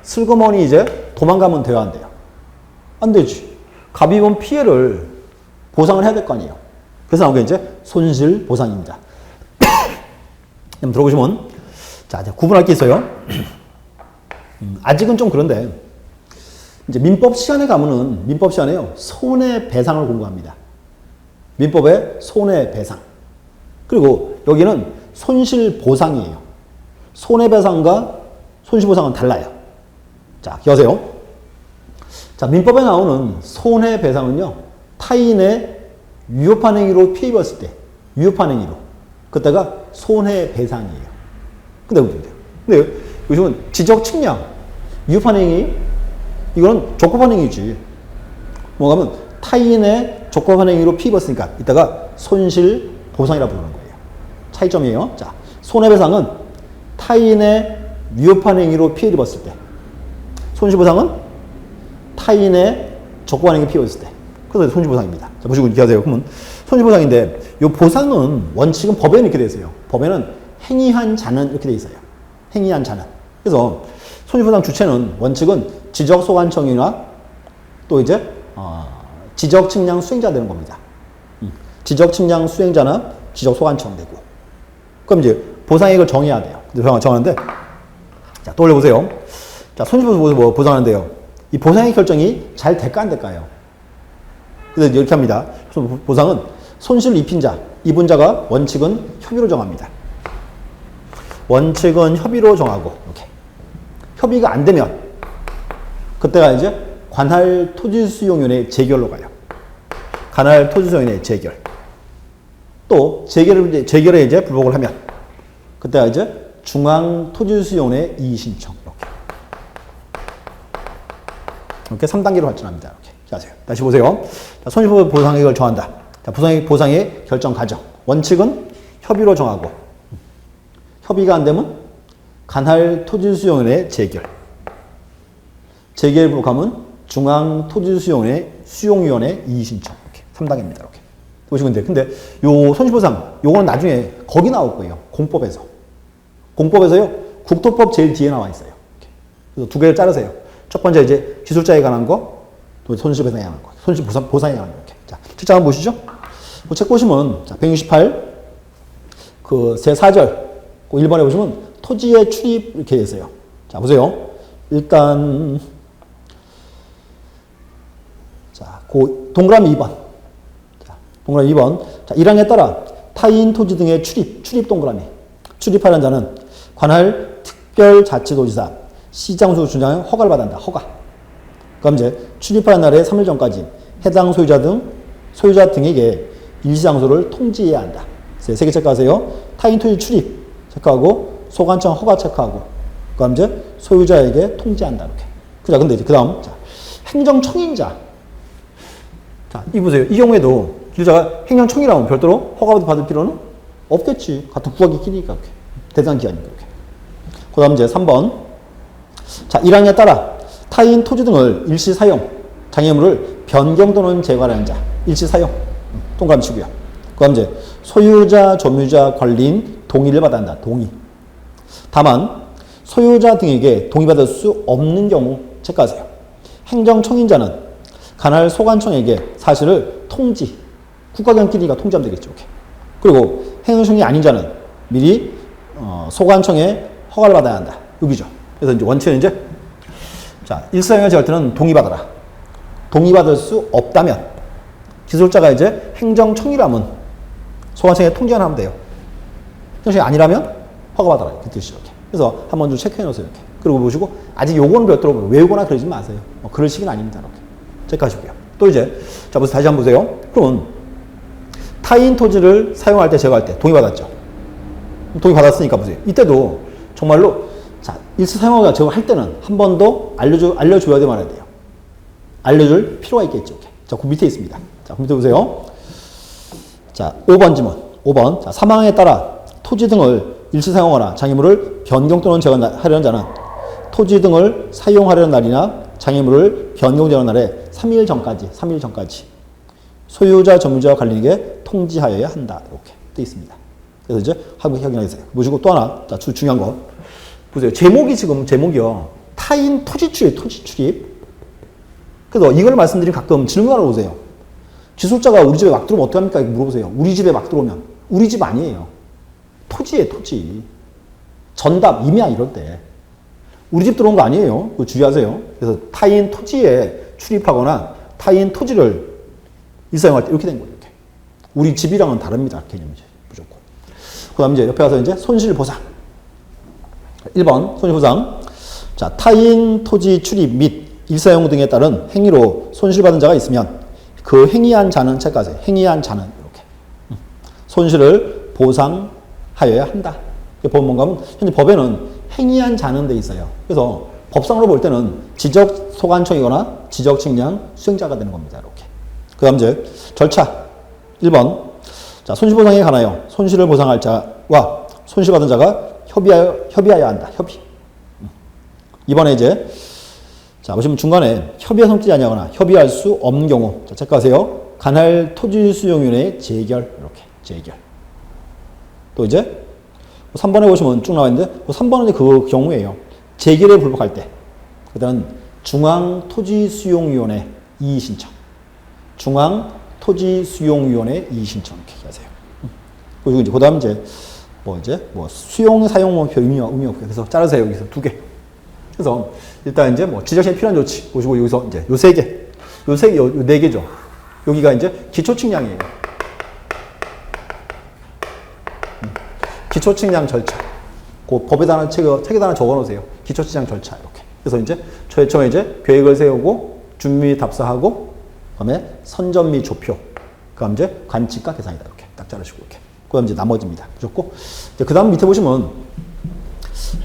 슬그머니 이제 도망가면 돼야 안 돼요? 안 되지. 갑이 입은 피해를 보상을 해야 될 거 아니에요. 그래서 나온 게 이제 손실보상입니다. 한번 들어보시면, 자, 이제 구분할 게 있어요. 아직은 좀 그런데, 이제 민법 시간에 가면은, 민법 시간에요. 손해배상을 공부합니다. 민법의 손해배상. 그리고 여기는 손실보상이에요. 손해배상과 손실보상은 달라요. 자, 기억하세요. 자, 민법에 나오는 손해배상은요, 타인의 위협한 행위로 피해 입었을 때, 위협한 행위로. 그때가 손해배상이에요. 근데 요즘은 지적 측량, 위협한 행위, 이거는 적법한 행위지. 뭔가 하면 타인의 적법한 행위로 피해 입었으니까 이따가 손실보상이라고 부르는 거예요. 차이점이에요. 자, 손해배상은 타인의 위협한 행위로 피해 입었을 때, 손실보상은 타인의 적법한 행위 피해 입었을 때. 그래서 손실보상입니다. 자, 보시고 기억하세요. 그러면 손실보상인데 이 보상은 원칙은 법에는 이렇게 되어 있어요. 법에는 행위한 자는 이렇게 되어 있어요. 행위한 자는. 그래서 손실보상 주체는 원칙은 지적소관청이나 또 이제 지적측량 수행자 되는 겁니다. 지적측량 수행자나 지적소관청 되고. 그럼 이제 보상액을 정해야 돼요. 정하는데, 자, 떠올려 보세요. 자, 손실보상 보상하는데요. 이 보상액 결정이 잘 될까 안 될까요? 그래서 이렇게 합니다. 보상은 손실을 입힌 자, 입은 자가 원칙은 협의로 정합니다. 원칙은 협의로 정하고, 이렇게. 협의가 안 되면, 그때가 이제 관할 토지수용위원회 재결로 가요. 관할 토지수용위원회 재결. 또, 재결에 이제 불복을 하면, 그때가 이제 중앙토지수용위원회 이의신청. 이렇게 3단계로 발전합니다. 이렇게. 자세요. 다시 보세요. 자, 손실보상액을 정한다. 자, 보상액 결정 과정. 원칙은 협의로 정하고, 협의가 안 되면 관할 토지수용위원회 재결. 재결 불복하면 중앙토지수용위원회 수용위원회 이의신청. 이렇게 3단계입니다. 이렇게. 보시면 돼요. 근데 요 손실보상, 요거는 나중에 거기 나올 거예요. 공법에서. 공법에서요. 국토법 제일 뒤에 나와 있어요. 이렇게. 그래서 두 개를 자르세요. 첫 번째 이제 기술자에 관한 거, 또 손실보상에 관한 거, 손실보상에 관한 거. 이렇게. 자, 책장 한번 보시죠. 그 책 보시면, 자, 168, 세 4절, 그 1번에 보시면 토지의 출입 이렇게 있어요. 자, 보세요. 일단, 자, 그 동그라미 2번. 자, 동그라미 2번. 자, 1항에 따라 타인 토지 등의 출입 동그라미. 출입하는 자는 관할 특별자치도지사, 시장소 준장의 허가를 받는다. 허가. 그럼 이제 출입하는 날의 3일 전까지 해당 소유자 등에게 일시장소를 통지해야 한다. 세 개 체크하세요. 타인 토지 출입 체크하고 소관청 허가 체크하고 그럼 이제 소유자에게 통지한다. 이렇게. 자, 근데 이제 그 다음 행정청인자. 자, 이 보세요. 이 경우에도 기술자가 행정청이라면 별도로 허가 받을 필요는 없겠지. 같은 국가기관이니까. 대상 기관이니까. 이렇게. 그 다음 이제 3번. 자, 1항에 따라 타인 토지 등을 일시 사용, 장애물을 변경 또는 제거하는 자, 일시 사용, 동그라미 치고요. 그 다음 이제 소유자, 점유자, 관리인 동의를 받아야 한다. 동의. 다만 소유자 등에게 동의받을 수 없는 경우 체크하세요. 행정청인자는 관할 소관청에게 사실을 통지, 국가경끼리가 통지하면 되겠죠. 이렇게. 그리고 행정청이 아닌 자는 미리 소관청에 허가를 받아야 한다. 여기죠. 그래서 이제 원칙은 이제 자, 일사형을 제할 때는 동의받아라. 동의받을 수 없다면 기술자가 이제 행정청이라면 소관청에 통지만 하면 돼요. 행정청이 아니라면 허가받아라. 그 뜻이죠. 이렇게. 그래서 한번 좀 체크해 놓으세요. 이렇게. 그리고 보시고 아직 요거는 별도로 외우거나 그러지 마세요. 그럴 식은 아닙니다. 이렇게. 체크하시고요. 또 이제 자, 다시 한번 보세요. 그럼 타인 토지를 사용할 때 제거할 때 동의받았죠. 동의받았으니까 보세요. 이때도 정말로 자, 일次사용하기가 제거할 때는 한 번 더 알려줘야 돼 말아야 돼요. 알려줄 필요가 있겠죠. 자, 그 밑에 있습니다. 자, 그 밑에 보세요. 자, 5번 지문. 5번. 자, 사망에 따라 토지 등을 일次사용하거나 장애물을 변경 또는 제거하려는 자는 토지 등을 사용하려는 날이나 장애물을 변경 제거하는 날에 3일 전까지 소유자, 점유자와 관리인에게 통지하여야 한다. 이렇게 되어 있습니다. 그래서 이제 확인하겠어요. 보시고 또 하나, 자, 중요한 거. 보세요. 제목이요. 타인 토지 출입. 그래서 이걸 말씀드리면 가끔 질문하러 오세요. 기술자가 우리 집에 막 들어오면 어떡합니까? 물어보세요. 우리 집에 막 들어오면. 우리 집 아니에요. 토지예요, 토지. 전답, 임야 이럴 때. 우리 집 들어온 거 아니에요. 그거 주의하세요. 그래서 타인 토지에 출입하거나 타인 토지를 일사용할 때 이렇게 된 거예요. 이렇게. 우리 집이랑은 다릅니다. 개념이 무조건. 그 다음 이제 옆에 가서 이제 손실보상. 1번 손실보상. 자, 타인 토지 출입 및 일사용 등에 따른 행위로 손실받은 자가 있으면 그 행위한 자는 체크하세요. 행위한 자는 이렇게 손실을 보상하여야 한다. 법 뭔가 하면 현재 법에는 행위한 자는 돼 있어요. 그래서 법상으로 볼 때는 지적 소관청이거나 지적 측량 수행자가 되는 겁니다. 이렇게. 그 다음 이제 절차 1번. 자, 손실보상에 관하여 손실을 보상할 자와 손실받은 자가 협의하여야 한다. 협의. 이번에 이제 자, 보시면 중간에 협의에 성립되지 아니하거나 협의할 수 없는 경우. 자, 체크하세요. 관할 토지수용위원회 재결. 이렇게. 재결. 또 이제 3번에 보시면 쭉 나와 있는데 3번은 그 경우예요. 재결에 불복할 때. 그다음 중앙토지수용위원회 이의신청. 중앙토지수용위원회 이의신청 이렇게 하세요. 그리고 이제 그다음 이제 수용 사용 별 의미 없고요. 그래서 자르세요. 여기서 2개. 그래서 일단 이제 지적시에 필요한 조치 보시고 여기서 이제 요 3개, 요 4개죠. 여기가 이제 기초측량이에요. 기초측량 절차. 그 법에다 하나 책에다 하나 적어놓으세요. 기초측량 절차 이렇게. 그래서 이제 처음에 이제 계획을 세우고 준비 답사하고 그다음에 선점 및 조표. 그다음 이제 관측과 계산이다 이렇게 딱 자르시고 이렇게. 그다음 이제 나머지입니다. 무조건. 그다음 밑에 보시면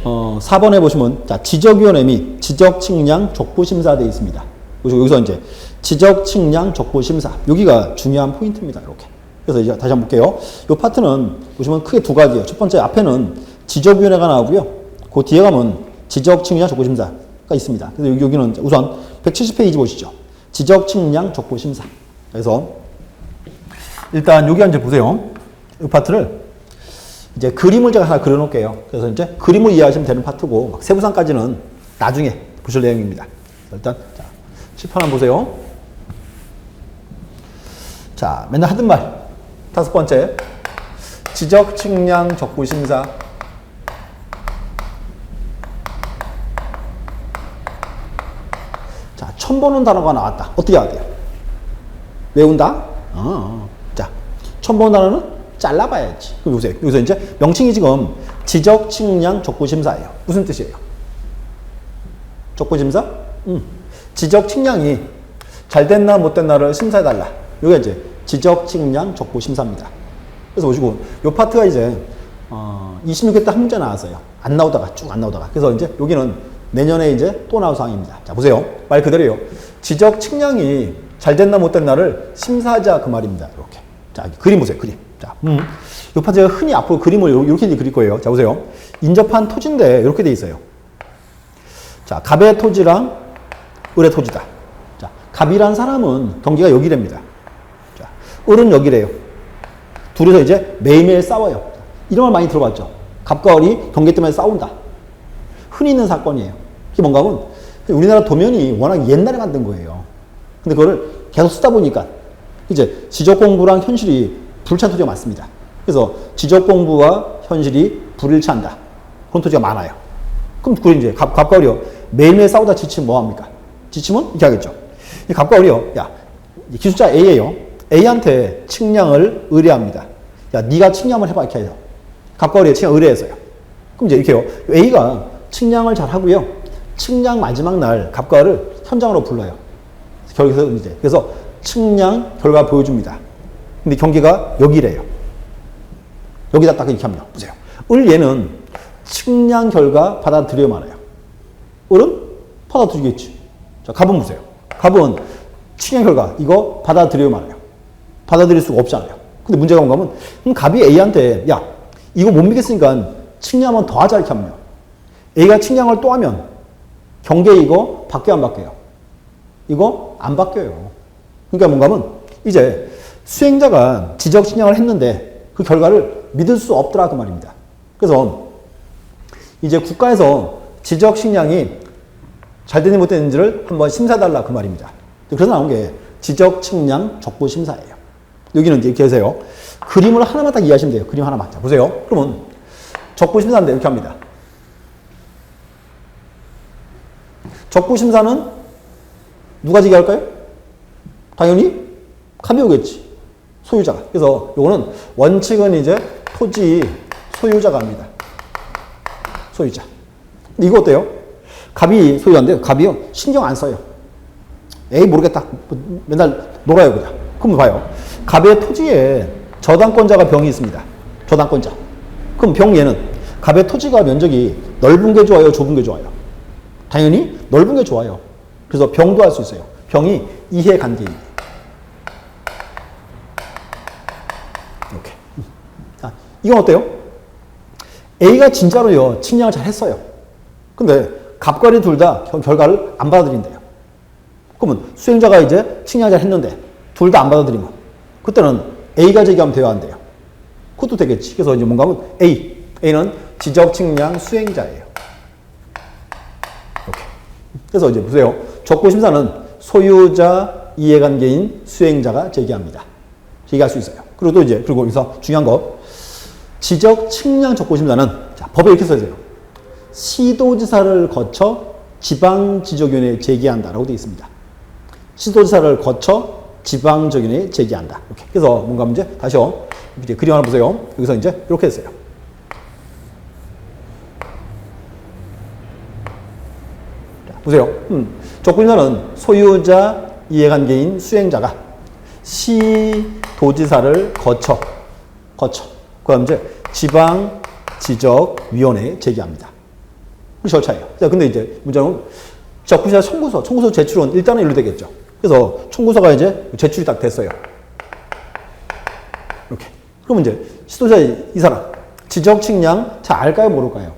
4번에 보시면 자, 지적위원회 및 지적측량 족부심사 되어 있습니다. 여기서 이제 지적측량 족부심사 여기가 중요한 포인트입니다. 이렇게. 그래서 이제 다시 한번 볼게요. 이 파트는 보시면 크게 2가지예요. 첫 번째 앞에는 지적위원회가 나오고요. 그 뒤에 가면 지적측량 족부심사가 있습니다. 그래서 여기는 우선 170페이지 보시죠. 지적측량 족부심사. 그래서 일단 여기 이제 보세요. 이 파트를 이제 그림을 제가 하나 그려놓을게요. 그래서 이제 그림을 이해하시면 되는 파트고 세부상까지는 나중에 보실 내용입니다. 일단 자, 칠판 한번 보세요. 자, 맨날 하던 말 5번째 지적 측량 적부 심사. 자, 처음 보는 단어가 나왔다. 어떻게 해야 돼요? 외운다? 자, 처음 보는 단어는 잘라봐야지. 그럼 보세요. 여기서 이제 명칭이 지금 지적 측량 적부 심사예요. 무슨 뜻이에요? 적부 심사? 지적 측량이 잘 됐나 못 됐나를 심사해달라. 이게 이제 지적 측량 적부 심사입니다. 그래서 보시고 이 파트가 이제 26회 때 한 문제 나왔어요. 안 나오다가 쭉 안 나오다가. 그래서 이제 여기는 내년에 이제 또 나올 상황입니다. 자, 보세요. 말 그대로요. 지적 측량이 잘 됐나 못 됐나를 심사하자 그 말입니다. 이렇게. 자, 그림 보세요. 그림. 자, 이 파트가 흔히 앞으로 그림을 이렇게 그릴 거예요. 자, 보세요. 인접한 토지인데 이렇게 돼 있어요. 자, 갑의 토지랑 을의 토지다. 자, 갑이란 사람은 경계가 여기랍니다. 자, 을은 여기래요. 둘이서 이제 매일매일 싸워요. 이런 말 많이 들어봤죠. 갑과 을이 경계 때문에 싸운다. 흔히 있는 사건이에요. 이게 뭔가 하면 우리나라 도면이 워낙 옛날에 만든 거예요. 근데 그거를 계속 쓰다 보니까 이제 지적 공부랑 현실이 불일치한 토지가 많습니다. 그래서 지적 공부와 현실이 불일치한다. 그런 토지가 많아요. 그럼 그 이제 갑과 을이요. 매일매일 싸우다 지치면 뭐 합니까? 지치면 이렇게 하겠죠. 이 갑과 을이요. 야, 기술자 A예요. A한테 측량을 의뢰합니다. 야, 네가 측량 한번 해봐 이렇게 해요. 갑과 을이 측량 의뢰했어요. 그럼 이제 이렇게요. A가 측량을 잘 하고요. 측량 마지막 날 갑과 을을 현장으로 불러요. 그래서 측량 결과 보여줍니다. 근데 경계가 여기래요. 여기다 딱 이렇게 합니다. 보세요. 을 얘는 측량 결과 받아들여 말아요. 을은 받아들이겠지. 자, 갑은 보세요. 갑은 측량 결과 이거 받아들여 말아요. 받아들일 수가 없잖아요. 근데 문제가 뭔가 하면 그럼 갑이 A한테 야 이거 못 믿겠으니까 측량 한번 더 하자 이렇게 하면 A가 측량을 또 하면 경계 이거 바뀌어 안 바뀌어요? 이거 안 바뀌어요. 그러니까 뭔가 하면 이제 수행자가 지적 측량을 했는데 그 결과를 믿을 수 없더라 그 말입니다. 그래서 이제 국가에서 지적 측량이 잘 되는지 못 되는지를 한번 심사해달라 그 말입니다. 그래서 나온 게 지적 측량 적부 심사예요. 여기는 이제 이렇게 해서요. 그림을 하나만 딱 이해하시면 돼요. 그림 하나만. 자, 보세요. 그러면 적부 심사인데 이렇게 합니다. 적부 심사는 누가 제기할까요? 당연히 갑이 오겠지. 소유자가. 그래서 요거는 원칙은 이제 토지 소유자가 합니다. 소유자. 근데 이거 어때요? 갑이 소유자인데 갑이요. 신경 안 써요. 에이 모르겠다. 맨날 놀아요 그냥. 그럼 봐요. 갑의 토지에 저당권자가 병이 있습니다. 저당권자. 그럼 병 얘는 갑의 토지가 면적이 넓은 게 좋아요? 좁은 게 좋아요? 당연히 넓은 게 좋아요. 그래서 병도 할 수 있어요. 병이 이해관계인. 이렇게. 자, 이건 어때요? A가 진짜로요. 측량을 잘 했어요. 근데 갑과 을이 둘 다 결과를 안 받아들인대요. 그러면 수행자가 이제 측량을 잘 했는데 둘 다 안 받아들이면 그때는 A가 제기하면 돼요, 안 돼요? 그것도 되겠지. 그래서 이제 뭔가 하면 A는 지적 측량 수행자예요. 이렇게. 그래서 이제 보세요. 적부 심사는 소유자 이해관계인 수행자가 제기합니다. 제기할 수 있어요. 그리고 또 이제 그리고 여기서 중요한 거 지적 측량 적부 심사는 자, 법에 이렇게 써있어요. 시도지사를 거쳐 지방지적위원회에 제기한다라고 되어 있습니다. 시도지사를 거쳐 지방지적위원회에 제기한다. 이렇게. 그래서 뭔가 문제 다시요. 이제 그림 하나 보세요. 여기서 이제 이렇게 했어요. 자, 보세요. 적부심사는 소유자 이해관계인 수행자가 시도지사를 거쳐 그다음 이제 지방지적위원회에 제기합니다. 그 절차예요. 자, 근데 이제 문제는 적부심사 청구서 제출은 일단은 일로 되겠죠. 그래서 청구서가 이제 제출이 딱 됐어요. 이렇게. 그러면 이제 시도자 이 사람 지적 측량 잘 알까요, 모를까요?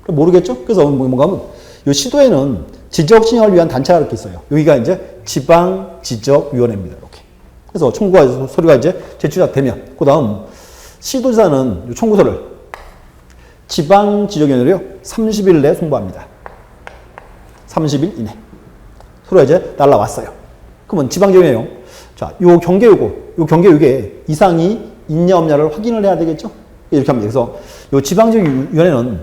모르겠죠. 그래서 뭔가 하면 이 시도에는 지적 측량을 위한 단체가 이렇게 있어요. 여기가 이제 지방지적위원회입니다. 이렇게. 그래서 청구가 서류가 이제 제출이 되면 그다음 시도지사는 청구서를 지방지적위원회로요 30일 내에 송부합니다. 30일 이내. 서류가 이제 날라왔어요. 그러면 지방지적위원회요. 자, 요 경계 요게 이상이 있냐 없냐를 확인을 해야 되겠죠. 이렇게 합니다. 그래서 요 지방지적위원회는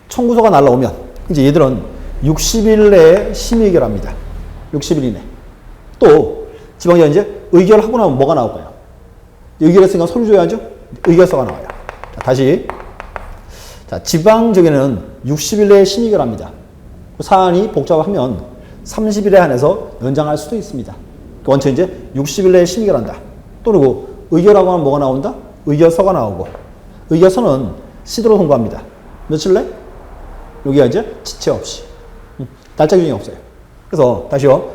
청구서가 날라오면 이제 얘들은 60일 내에 심의 의결합니다. 60일 이내. 또 지방지적위원회 이제 의결하고 나면 뭐가 나올까요? 의결했으니까 서류 줘야죠. 의결서가 나와요. 자, 다시. 자, 지방지적위원회는 60일 내에 심의 의결합니다. 사안이 복잡하면 30일에 한해서 연장할 수도 있습니다. 원체 이제 60일 내에 심의 의결한다. 또 그리고 의결하고 나면 뭐가 나온다? 의결서가 나오고 의결서는 시도로 송부합니다. 며칠 내? 여기가 이제 지체 없이. 날짜 규정이 없어요. 그래서 다시요.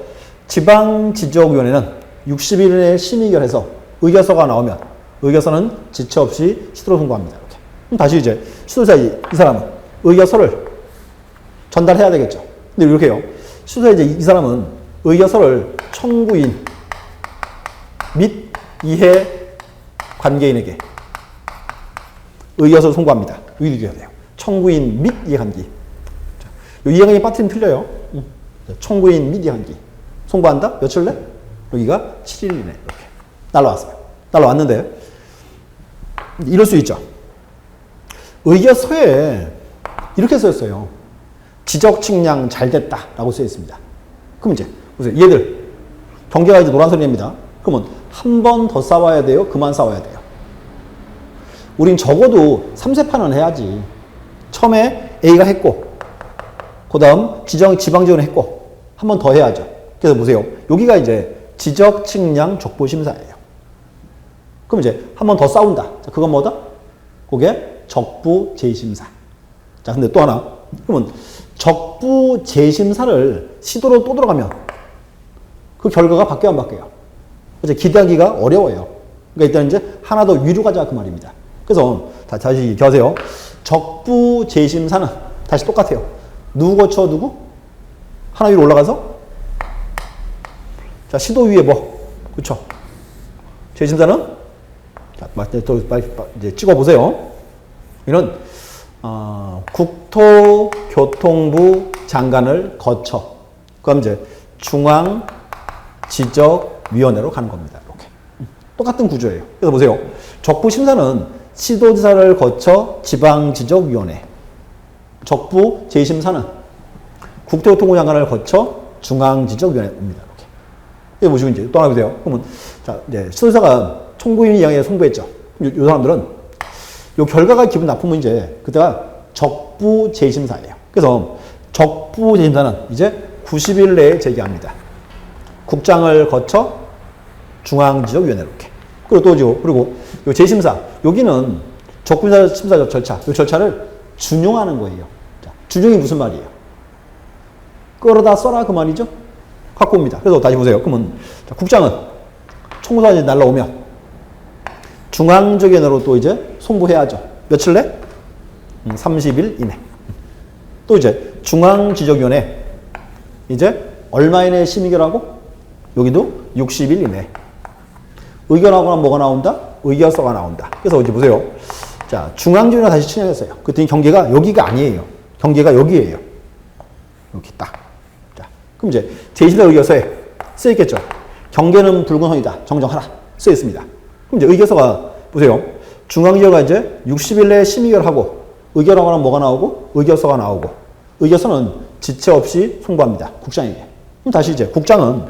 지방지적위원회는 60일 내에 심의 의결해서 의결서가 나오면 의결서는 지체 없이 시도로 송부합니다. 이렇게. 그럼 다시 이제 시도자 이 사람은 의결서를 전달해야 되겠죠. 근데 이렇게요. 시도자 이제 이 사람은 의결서를 청구인 및 이해 관계인에게 의결서를 송부합니다. 여기도 돼야 돼요. 청구인 및 이해관계인. 이항이 빠트리면 틀려요. 청구인 및 이항기. 송부한다? 며칠 내? 여기가 7일 이내. 이렇게. 날라왔어요. 날라왔는데, 이럴 수 있죠. 의결서에 이렇게 써있어요. 지적 측량 잘 됐다. 라고 써있습니다. 그럼 이제, 보세요. 얘들. 경계가 이제 노란선입니다. 그러면 한 번 더 싸워야 돼요? 그만 싸워야 돼요? 우린 적어도 3세판은 해야지. 처음에 A가 했고, 그 다음 지방 지원을 했고, 한 번 더 해야죠. 그래서 보세요. 여기가 이제 지적 측량 족보 심사예요. 그럼 이제 한 번 더 싸운다. 자, 그건 뭐다? 그게 적부 재심사. 자, 근데 또 하나. 그러면 적부 재심사를 시도로 또 들어가면 그 결과가 바뀌어 안 바뀌어요? 이제 기대하기가 어려워요. 그러니까 일단 이제 하나 더 위로 가자 그 말입니다. 그래서 다시 기억하세요. 적부 재심사는 다시 똑같아요. 누구 거쳐 누구? 하나 위로 올라가서 자, 시도 위에 뭐? 그쵸? 재심사는 자, 또 이제 찍어보세요. 이런 국토교통부 장관을 거쳐 그럼 이제 중앙지적위원회로 가는 겁니다. 이렇게 똑같은 구조예요. 그래서 보세요. 적부 심사는 시도지사를 거쳐 지방지적위원회, 적부 재심사는 국토교통부 장관을 거쳐 중앙지적위원회입니다. 이렇게. 이거 보시고 이제 또 하나 보세요. 그러면 자, 이제 시도지사가 청구인 이양에 송부했죠. 이 사람들은 요 결과가 기분 나쁘면 이제 그때가 적부 재심사예요. 그래서 적부 재심사는 이제 90일 내에 제기합니다. 국장을 거쳐 중앙지적위원회 이렇게. 그리고 또 그리고 요 재심사 여기는 적부 심사 절차 요 절차를 준용하는 거예요. 자, 준용이 무슨 말이에요? 끌어다 써라 그 말이죠. 갖고 옵니다. 그래서 다시 보세요. 그러면 자, 국장은 청구서가 날라오면 중앙지적위원회로 또 이제 송부해야죠. 며칠 내? 30일 이내. 또 이제 중앙지적위원회 이제 얼마 이내에 심의결하고 여기도 60일 이내. 의견하거나 뭐가 나온다? 의결서가 나온다. 그래서 이제 보세요. 자, 중앙지원에 다시 친행했어요. 그랬더니 경계가 여기가 아니에요. 경계가 여기에요. 여기 딱. 자, 그럼 이제 제1의 의결서에 쓰였겠죠. 경계는 붉은 선이다. 정정하라. 쓰였습니다. 그럼 이제 의결서가 보세요. 중앙지원가 이제 60일 내에 심의결하고 의결하거나 뭐가 나오고 의결서가 나오고 의결서는 지체 없이 송부합니다. 국장에게. 그럼 다시 이제 국장은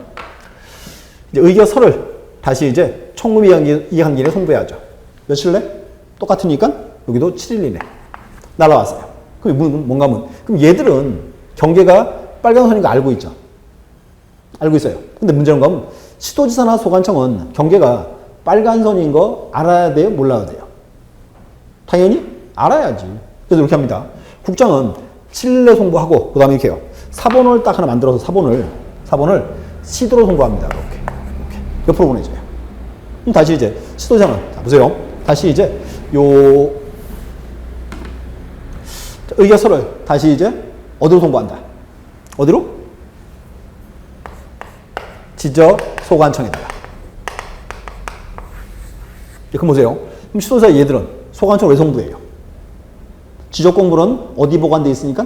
이제 의결서를 다시 이제 청구미 이항기일에 송부해야죠. 며칠 내? 똑같으니까 여기도 7일 이내. 날아왔어요. 그럼 뭔가 하면 그럼 얘들은 경계가 빨간 선인 거 알고 있죠. 알고 있어요. 근데 문제는 뭐냐면 시도지사나 소관청은 경계가 빨간 선인 거 알아야 돼요? 몰라야 돼요? 당연히 알아야지. 그래서 이렇게 합니다. 국장은 7일에 송부하고 그 다음에 이렇게 해요. 사본을 딱 하나 만들어서 사본을 시도로 송부합니다. 이렇게 옆으로 보내줘요. 그럼 다시 이제 시도지사는 자 보세요. 다시 이제 요 의결서를 다시 이제 어디로 송부한다? 어디로? 지적소관청에다가. 그럼 보세요. 그럼 시도지사 얘들은 소관청 왜 송부해요? 지적공부는 어디 보관돼 있으니까?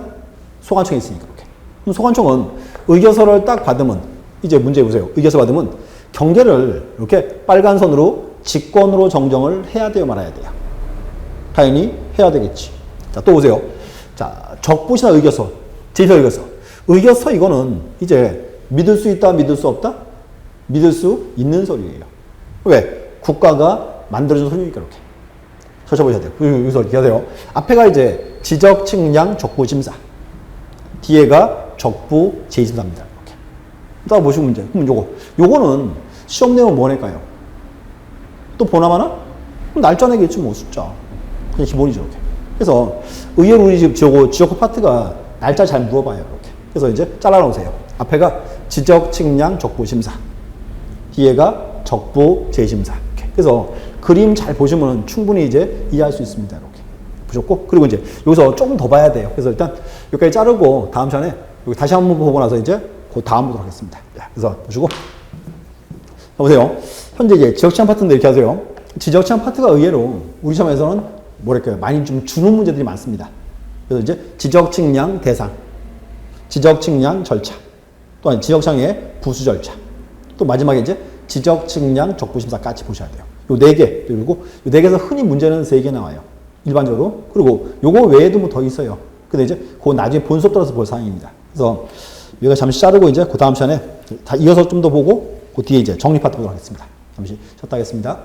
소관청에 있으니까. 이렇게. 그럼 소관청은 의결서를 딱 받으면 이제 문제 보세요. 의결서 받으면 경계를 이렇게 빨간 선으로 직권으로 정정을 해야 돼요, 말아야 돼요? 당연히 해야 되겠지. 자, 또 보세요. 자, 적부시나 의결서, 제1회 의결서. 의결서 이거는 이제 믿을 수 있다, 믿을 수 없다? 믿을 수 있는 소리예요. 왜? 국가가 만들어준 소리니까 이렇게. 쳐보셔야 돼요. 여기서 이렇게 하세요. 앞에가 이제 지적, 측량, 적부, 심사. 뒤에가 적부, 재심사입니다. 이렇게. 따라 보시고 문제. 그럼 요거는 시험 내용 뭐 낼까요? 또 보나마나? 그럼 날짜 내겠지 뭐 숫자. 그냥 기본이죠. 이렇게. 그래서 의외로 우리 지적 파트가 날짜 잘 물어봐요. 이렇게. 그래서 이제 잘라놓으세요. 앞에가 지적, 측량, 적부, 심사. 뒤에가 적부, 재심사. 이렇게. 그래서 그림 잘 보시면 충분히 이제 이해할 수 있습니다. 이렇게. 보셨고. 그리고 이제 여기서 조금 더 봐야 돼요. 그래서 일단 여기까지 자르고 다음 시간에 여기 다시 한번 보고 나서 이제 그 다음 보도록 하겠습니다. 자, 그래서 보시고. 보세요. 현재 이제 지적치안 파트인데 이렇게 하세요. 지적치안 파트가 의외로 우리 시험에서는 뭐랄까요. 많이 좀 주는 문제들이 많습니다. 그래서 이제 지적, 측량, 대상. 지적 측량 절차. 또한 지적장애 부수 절차. 또 마지막에 이제 지적 측량 적부 심사까지 보셔야 돼요. 요 네 개. 그리고 요 네 개에서 흔히 문제는 세 개 나와요. 일반적으로. 그리고 요거 외에도 뭐 더 있어요. 근데 이제 그거 나중에 본 수업 따라서 볼 사항입니다. 그래서 여기가 잠시 자르고 이제 그 다음 시간에 다 이어서 좀 더 보고 그 뒤에 이제 정리 파트 보도록 하겠습니다. 잠시 쉬었다 하겠습니다.